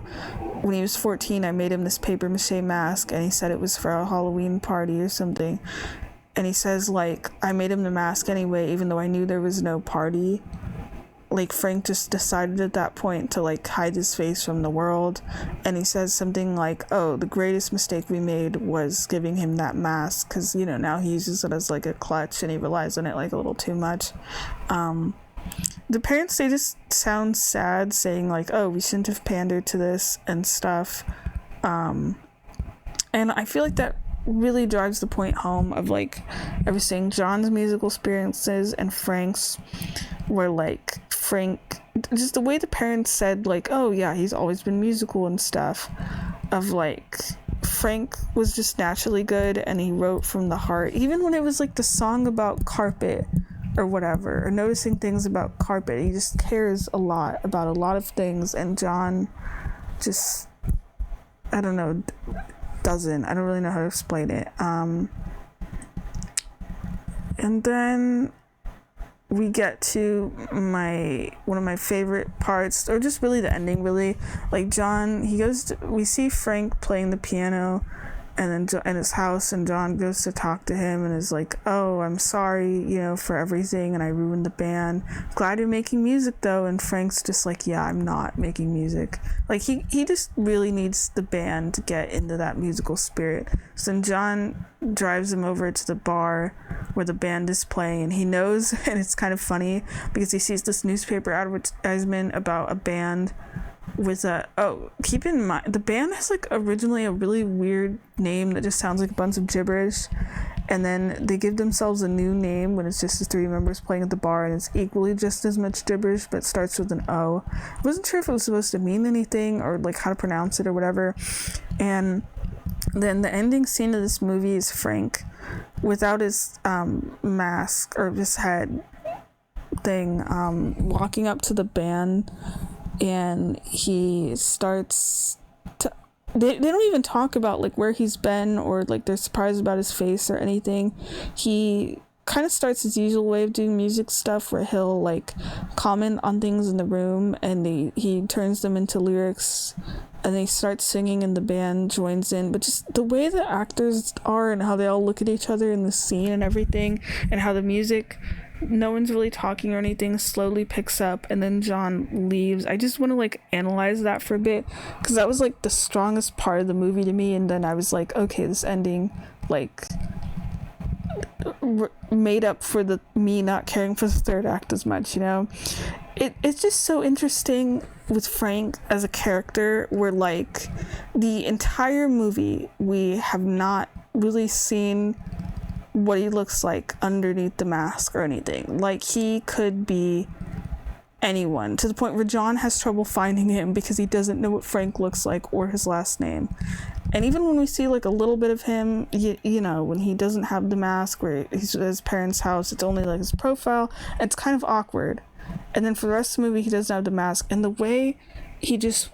when he was 14 I made him this paper mache mask, and he said it was for a Halloween party or something, and he says, like, I made him the mask anyway even though I knew there was no party. Like, Frank just decided at that point to, like, hide his face from the world, and he says something like, oh, the greatest mistake we made was giving him that mask, because, you know, now he uses it as, like, a clutch, and he relies on it, like, a little too much. The parents, they just sound sad, saying, like, oh, we shouldn't have pandered to this and stuff, and I feel like that really drives the point home of, like, I was saying, John's musical experiences and Frank's were, like, Frank, just the way the parents said, like, oh yeah, he's always been musical and stuff, of, like, Frank was just naturally good and he wrote from the heart, even when it was, like, the song about carpet or whatever, or noticing things about carpet. He just cares a lot about a lot of things, and John just, I don't know, doesn't. I don't really know how to explain it. And then we get to one of my favorite parts, or just really the ending, really. Like, John, we see Frank playing the piano and then in his house, and John goes to talk to him and is like, oh, I'm sorry, you know, for everything, and I ruined the band. Glad you're making music though. And Frank's just like, yeah, I'm not making music. Like, he just really needs the band to get into that musical spirit. So then John drives him over to the bar where the band is playing, and he knows, and it's kind of funny because he sees this newspaper advertisement about a band with keep in mind, the band has, like, originally a really weird name that just sounds like a bunch of gibberish, and then they give themselves a new name when it's just the three members playing at the bar, and it's equally just as much gibberish but starts with an O. I wasn't sure if it was supposed to mean anything or, like, how to pronounce it or whatever. And then the ending scene of this movie is Frank without his mask or his head thing, walking up to the band, and he starts to, they don't even talk about, like, where he's been, or, like, they're surprised about his face or anything. He kind of starts his usual way of doing music stuff, where he'll, like, comment on things in the room, and he turns them into lyrics, and they start singing, and the band joins in. But just the way the actors are, and how they all look at each other in the scene and everything, and how the music, no one's really talking or anything, slowly picks up, and then John leaves. I just want to, like, analyze that for a bit, because that was, like, the strongest part of the movie to me. And then I was like, okay, this ending, like, made up for me not caring for the third act as much, you know. It's just so interesting with Frank as a character, where, like, the entire movie we have not really seen what he looks like underneath the mask or anything. Like, he could be anyone, to the point where John has trouble finding him because he doesn't know what Frank looks like or his last name. And even when we see, like, a little bit of him, you know, when he doesn't have the mask, where he's at his parents' house, it's only, like, his profile, it's kind of awkward. And then for the rest of the movie, he doesn't have the mask, and the way he just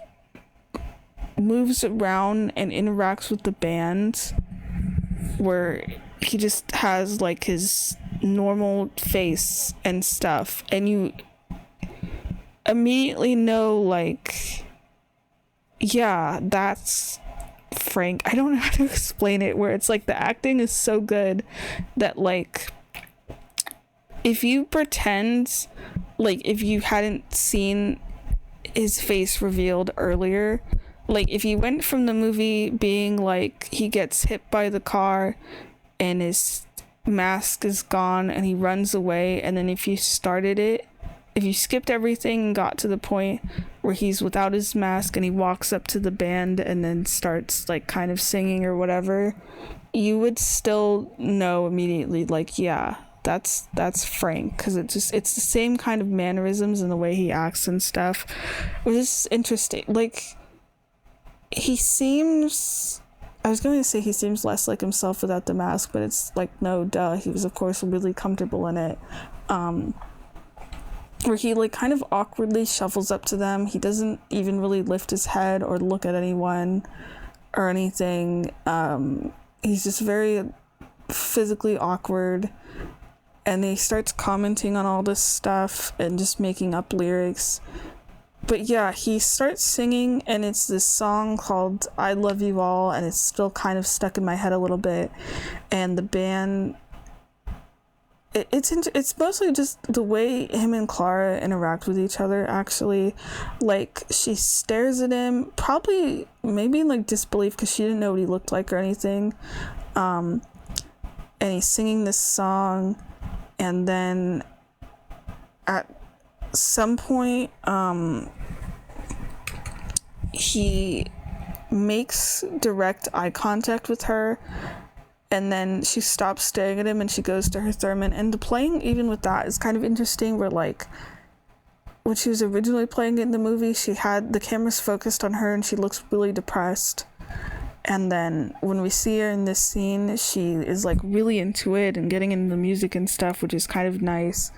moves around and interacts with the band, where he just has, like, his normal face and stuff, and you immediately know, like, yeah, that's Frank. I don't know how to explain it, where it's like the acting is so good that, like, if you pretend, like, if you hadn't seen his face revealed earlier, like if you went from the movie being like he gets hit by the car and his mask is gone and he runs away, and then if you skipped everything and got to the point where he's without his mask and he walks up to the band and then starts like kind of singing or whatever, you would still know immediately, like, yeah, that's Frank, because it's the same kind of mannerisms and the way he acts and stuff, which is interesting. Like, I was going to say he seems less like himself without the mask, but it's like, no, duh, he was of course really comfortable in it. Where he like kind of awkwardly shuffles up to them. He doesn't even really lift his head or look at anyone or anything. He's just very physically awkward, and he starts commenting on all this stuff and just making up lyrics. But yeah, he starts singing, and it's this song called I Love You All, and it's still kind of stuck in my head a little bit. And the band, it's mostly just the way him and Clara interact with each other, actually. Like, she stares at him, probably maybe in like disbelief because she didn't know what he looked like or anything. And he's singing this song, and then at some point he makes direct eye contact with her, and then she stops staring at him and she goes to her theremin. And the playing even with that is kind of interesting, where like when she was originally playing it in the movie, she had the cameras focused on her and she looks really depressed, and then when we see her in this scene, she is like really into it and getting into the music and stuff, which is kind of nice.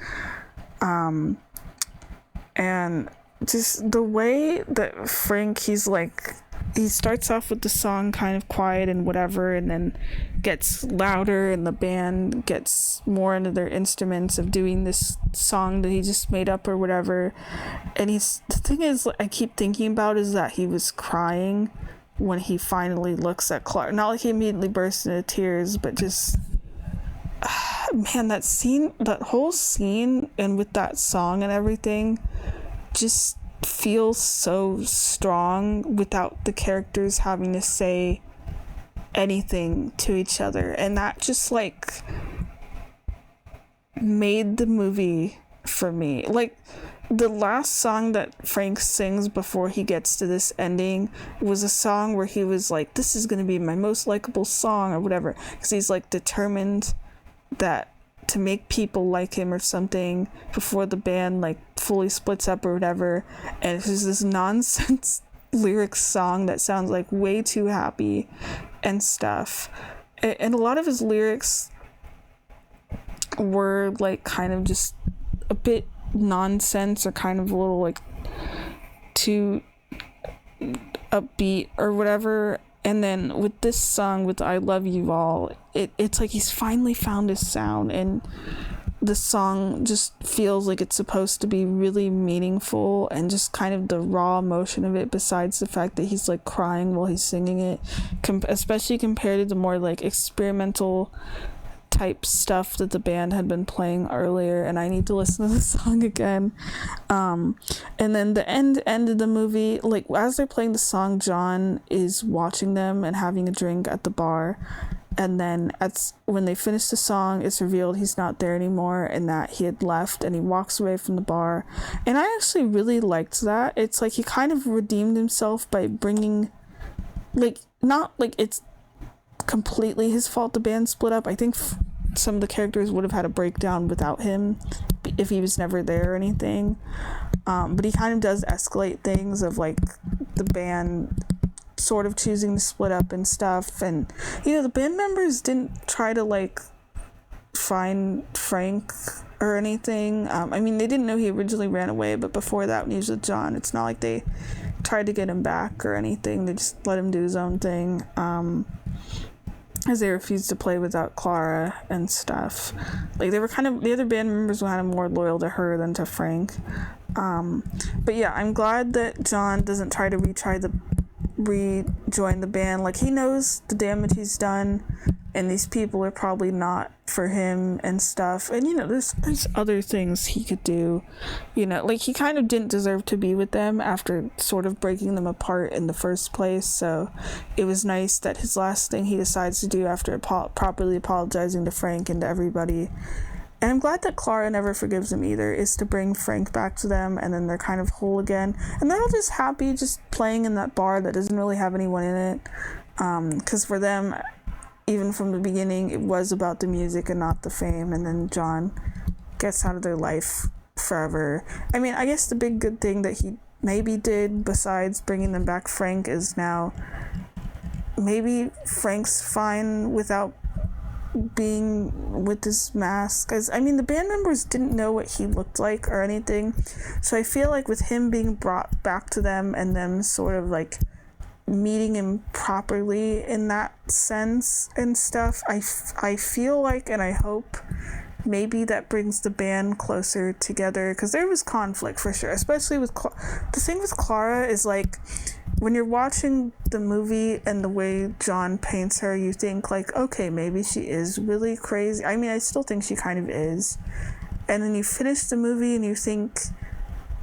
And just the way that Frank, he starts off with the song kind of quiet and whatever, and then gets louder, and the band gets more into their instruments of doing this song that he just made up or whatever. And the thing is, I keep thinking about is that he was crying when he finally looks at Clark. Not like he immediately bursts into tears, but just, man, that whole scene, and with that song and everything, just feels so strong without the characters having to say anything to each other. And that just like made the movie for me. Like, the last song that Frank sings before he gets to this ending was a song where he was like, this is going to be my most likable song or whatever, because he's like determined that to make people like him or something before the band like fully splits up or whatever. And it's just this nonsense lyrics song that sounds like way too happy and stuff. And a lot of his lyrics were like kind of just a bit nonsense, or kind of a little like too upbeat or whatever. And then with this song, with I Love You All, it's like he's finally found his sound, and the song just feels like it's supposed to be really meaningful, and just kind of the raw emotion of it, besides the fact that he's like crying while he's singing it, especially compared to the more like experimental type stuff that the band had been playing earlier. And I need to listen to the song again. And then the end of the movie, like as they're playing the song, John is watching them and having a drink at the bar, and then when they finish the song, it's revealed he's not there anymore and that he had left, and he walks away from the bar. And I actually really liked that. It's like he kind of redeemed himself by bringing, like, not like it's completely his fault the band split up. I think some of the characters would have had a breakdown without him if he was never there or anything, but he kind of does escalate things of like the band sort of choosing to split up and stuff. And you know, the band members didn't try to like find Frank or anything. I mean, they didn't know he originally ran away, but before that, when he was with John, it's not like they tried to get him back or anything. They just let him do his own thing, as they refused to play without Clara and stuff. Like, they were kind of, the other band members were kind of more loyal to her than to Frank. But yeah, I'm glad that John doesn't try to rejoin the band. Like, he knows the damage he's done, and these people are probably not for him and stuff. And, you know, there's other things he could do. You know, like, he kind of didn't deserve to be with them after sort of breaking them apart in the first place. So it was nice that his last thing he decides to do after properly apologizing to Frank and to everybody, and I'm glad that Clara never forgives him either, is to bring Frank back to them, and then they're kind of whole again. And they're all just happy just playing in that bar that doesn't really have anyone in it. Because for them, even from the beginning, it was about the music and not the fame. And then John gets out of their life forever. I mean, I guess the big good thing that he maybe did, besides bringing them back Frank, is now maybe Frank's fine without being with this mask. Because, I mean, the band members didn't know what he looked like or anything. So I feel like with him being brought back to them and them sort of like meeting him properly in that sense and stuff, I feel like, and I hope, maybe that brings the band closer together, because there was conflict for sure, especially with the thing with Clara is like, when you're watching the movie and the way John paints her, you think like, okay, maybe she is really crazy. I mean, I still think she kind of is. And then you finish the movie and you think,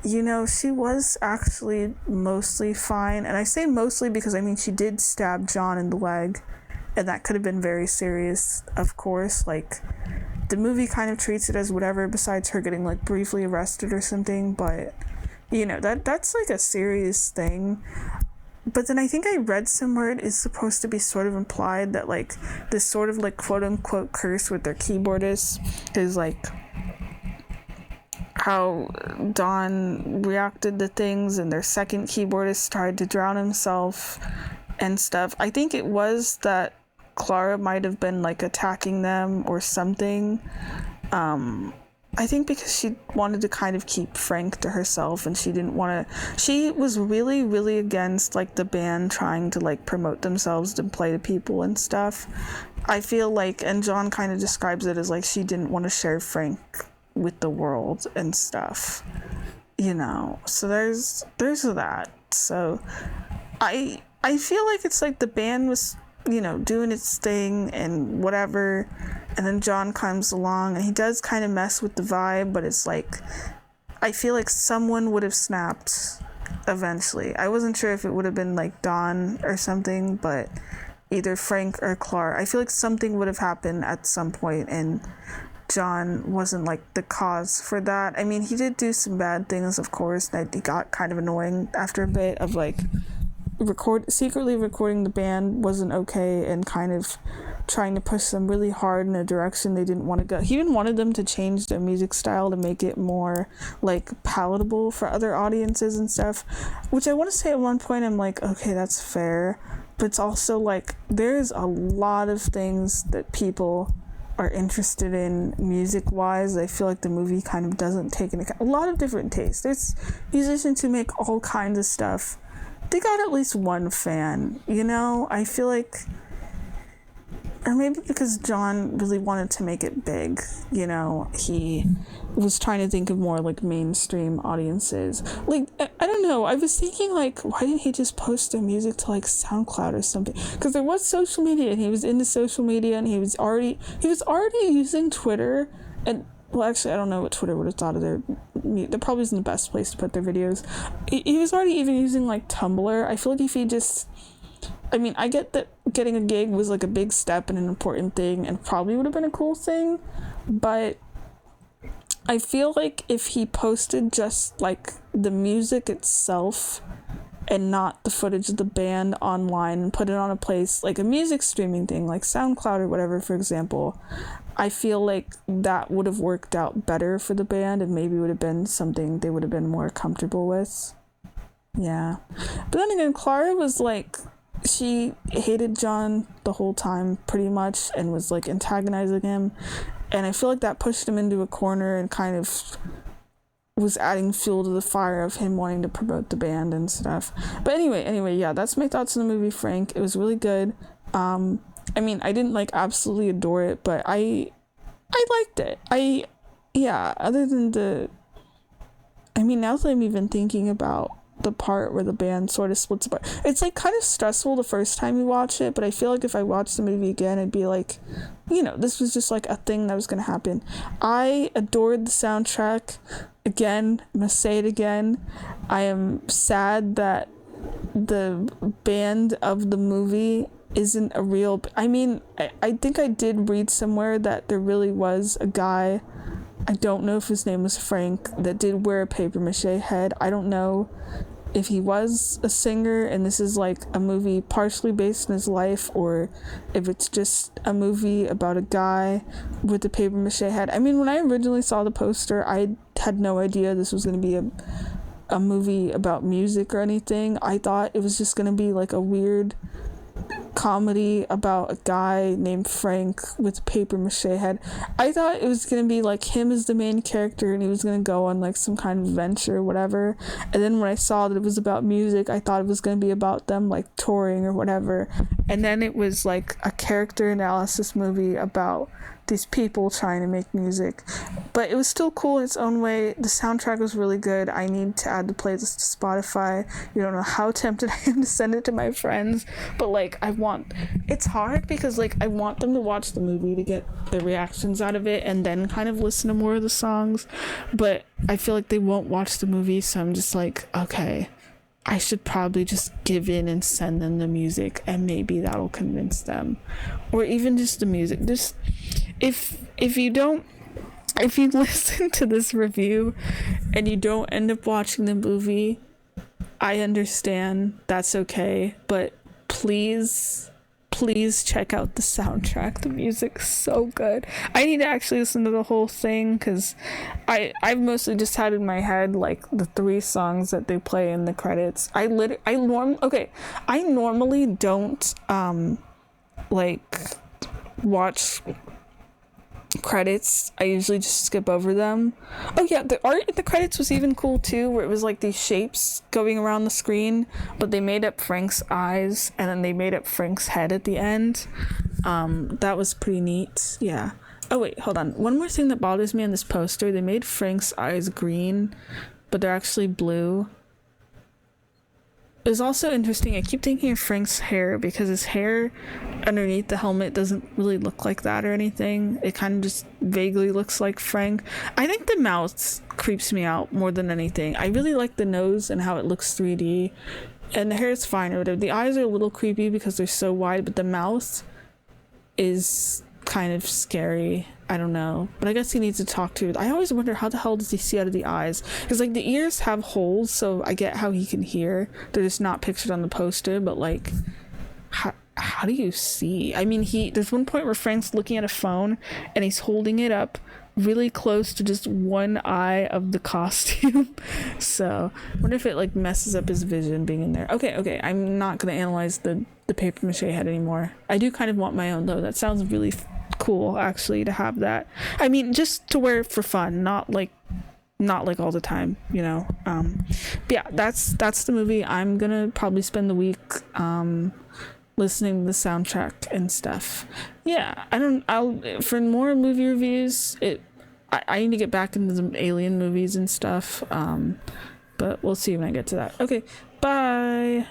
you know, she was actually mostly fine. And I say mostly because, I mean, she did stab John in the leg, and that could have been very serious, of course. Like, the movie kind of treats it as whatever, besides her getting like briefly arrested or something, but you know, that's like a serious thing. But then I think I read somewhere it is supposed to be sort of implied that like this sort of like quote unquote curse with their keyboardist is like how Don reacted to things, and their second keyboardist tried to drown himself and stuff. I think it was that Clara might have been like attacking them or something. I think because she wanted to kind of keep Frank to herself, and she didn't want to, she was really, really against like the band trying to like promote themselves to play to people and stuff. I feel like, and John kind of describes it as like she didn't want to share Frank with the world and stuff, you know. So there's that. So I feel like it's like the band was, you know, doing its thing and whatever, and then John comes along and he does kind of mess with the vibe, but it's like, I feel like someone would have snapped eventually. I wasn't sure if it would have been like Don or something, but either Frank or Clara, I feel like something would have happened at some point, and John wasn't like the cause for that. I mean, he did do some bad things, of course, that he got kind of annoying after a bit of like secretly recording the band wasn't okay, and kind of trying to push them really hard in a direction they didn't want to go. He even wanted them to change their music style to make it more like palatable for other audiences and stuff, which I want to say at one point I'm like, okay, that's fair, but it's also like there's a lot of things that people are interested in music wise. I feel like the movie kind of doesn't take into account a lot of different tastes. There's musicians who make all kinds of stuff. They got at least one fan, you know? I feel like, or maybe because John really wanted to make it big, you know, he was trying to think of more like mainstream audiences. Like, I don't know, I was thinking like, why didn't he just post their music to like SoundCloud or something? Because there was social media, and he was into social media, and he was already using Twitter, and well, actually, I don't know what Twitter would have thought of their. That probably isn't the best place to put their videos. He was already even using like Tumblr. I feel like if he just, I mean, I get that getting a gig was like a big step and an important thing, and probably would have been a cool thing, but I feel like if he posted just like the music itself and not the footage of the band online and put it on a place like a music streaming thing like SoundCloud or whatever, for example, I feel like that would have worked out better for the band, and maybe would have been something they would have been more comfortable with. Yeah. But then again, Clara was like, she hated John the whole time pretty much, and was like antagonizing him, and I feel like that pushed him into a corner and kind of was adding fuel to the fire of him wanting to promote the band and stuff. But anyway, yeah, that's my thoughts on the movie Frank. It was really good. I mean, I didn't like absolutely adore it, but I liked it. Other than I mean, now that I'm even thinking about the part where the band sort of splits apart. It's like kind of stressful the first time you watch it, but I feel like if I watched the movie again, I'd be like, you know, this was just like a thing that was gonna happen. I adored the soundtrack. Again, I'm gonna say it again. I am sad that the band of the movie isn't a real... I mean, I think I did read somewhere that there really was a guy, I don't know if his name was Frank, that did wear a paper mache head. I don't know if he was a singer and this is like a movie partially based on his life, or if it's just a movie about a guy with a paper mache head. I mean, when I originally saw the poster, I had no idea this was going to be a movie about music or anything. I thought it was just going to be like a weird comedy about a guy named Frank with a paper mache head. I thought it was gonna be like him as the main character and he was gonna go on like some kind of adventure or whatever. And then when I saw that it was about music, I thought it was gonna be about them like touring or whatever. And then it was like a character analysis movie about these people trying to make music. But it was still cool in its own way. The soundtrack was really good. I need to add the playlist to Spotify. You don't know how tempted I am to send it to my friends, but like it's hard because like I want them to watch the movie to get the reactions out of it and then kind of listen to more of the songs, but I feel like they won't watch the movie, so I'm just like, okay, I should probably just give in and send them the music and maybe that'll convince them. Or even just the music. Just if you listen to this review and you don't end up watching the movie, I understand, that's okay, but please check out the soundtrack. The music's so good. I need to actually listen to the whole thing because I've mostly just had in my head like the 3 songs that they play in the credits. I normally don't like watch credits. I usually just skip over them. Oh yeah, the art in the credits was even cool too, where it was like these shapes going around the screen, but they made up Frank's eyes and then they made up Frank's head at the end. That was pretty neat. Yeah. Oh wait, hold on. One more thing that bothers me on this poster, they made Frank's eyes green, but they're actually blue. It was also interesting, I keep thinking of Frank's hair because his hair underneath the helmet doesn't really look like that or anything. It kind of just vaguely looks like Frank. I think the mouth creeps me out more than anything. I really like the nose and how it looks 3D, and the hair is fine or whatever. The eyes are a little creepy because they're so wide, but the mouth is kind of scary. I don't know, but I guess he needs to talk to it. I always wonder, how the hell does he see out of the eyes? Because like the ears have holes, so I get how he can hear. They're just not pictured on the poster, but like how do you see? I mean, there's one point where Frank's looking at a phone and he's holding it up really close to just one eye of the costume. So I wonder if it like messes up his vision being in there. Okay, I'm not gonna analyze the paper mache head anymore. I do kind of want my own though. That sounds really cool actually to have that. I mean, just to wear it for fun, not like all the time, you know. But yeah, that's the movie. I'm gonna probably spend the week listening to the soundtrack and stuff. Yeah, I'll for more movie reviews, I need to get back into some alien movies and stuff, but we'll see when I get to that. Okay, bye.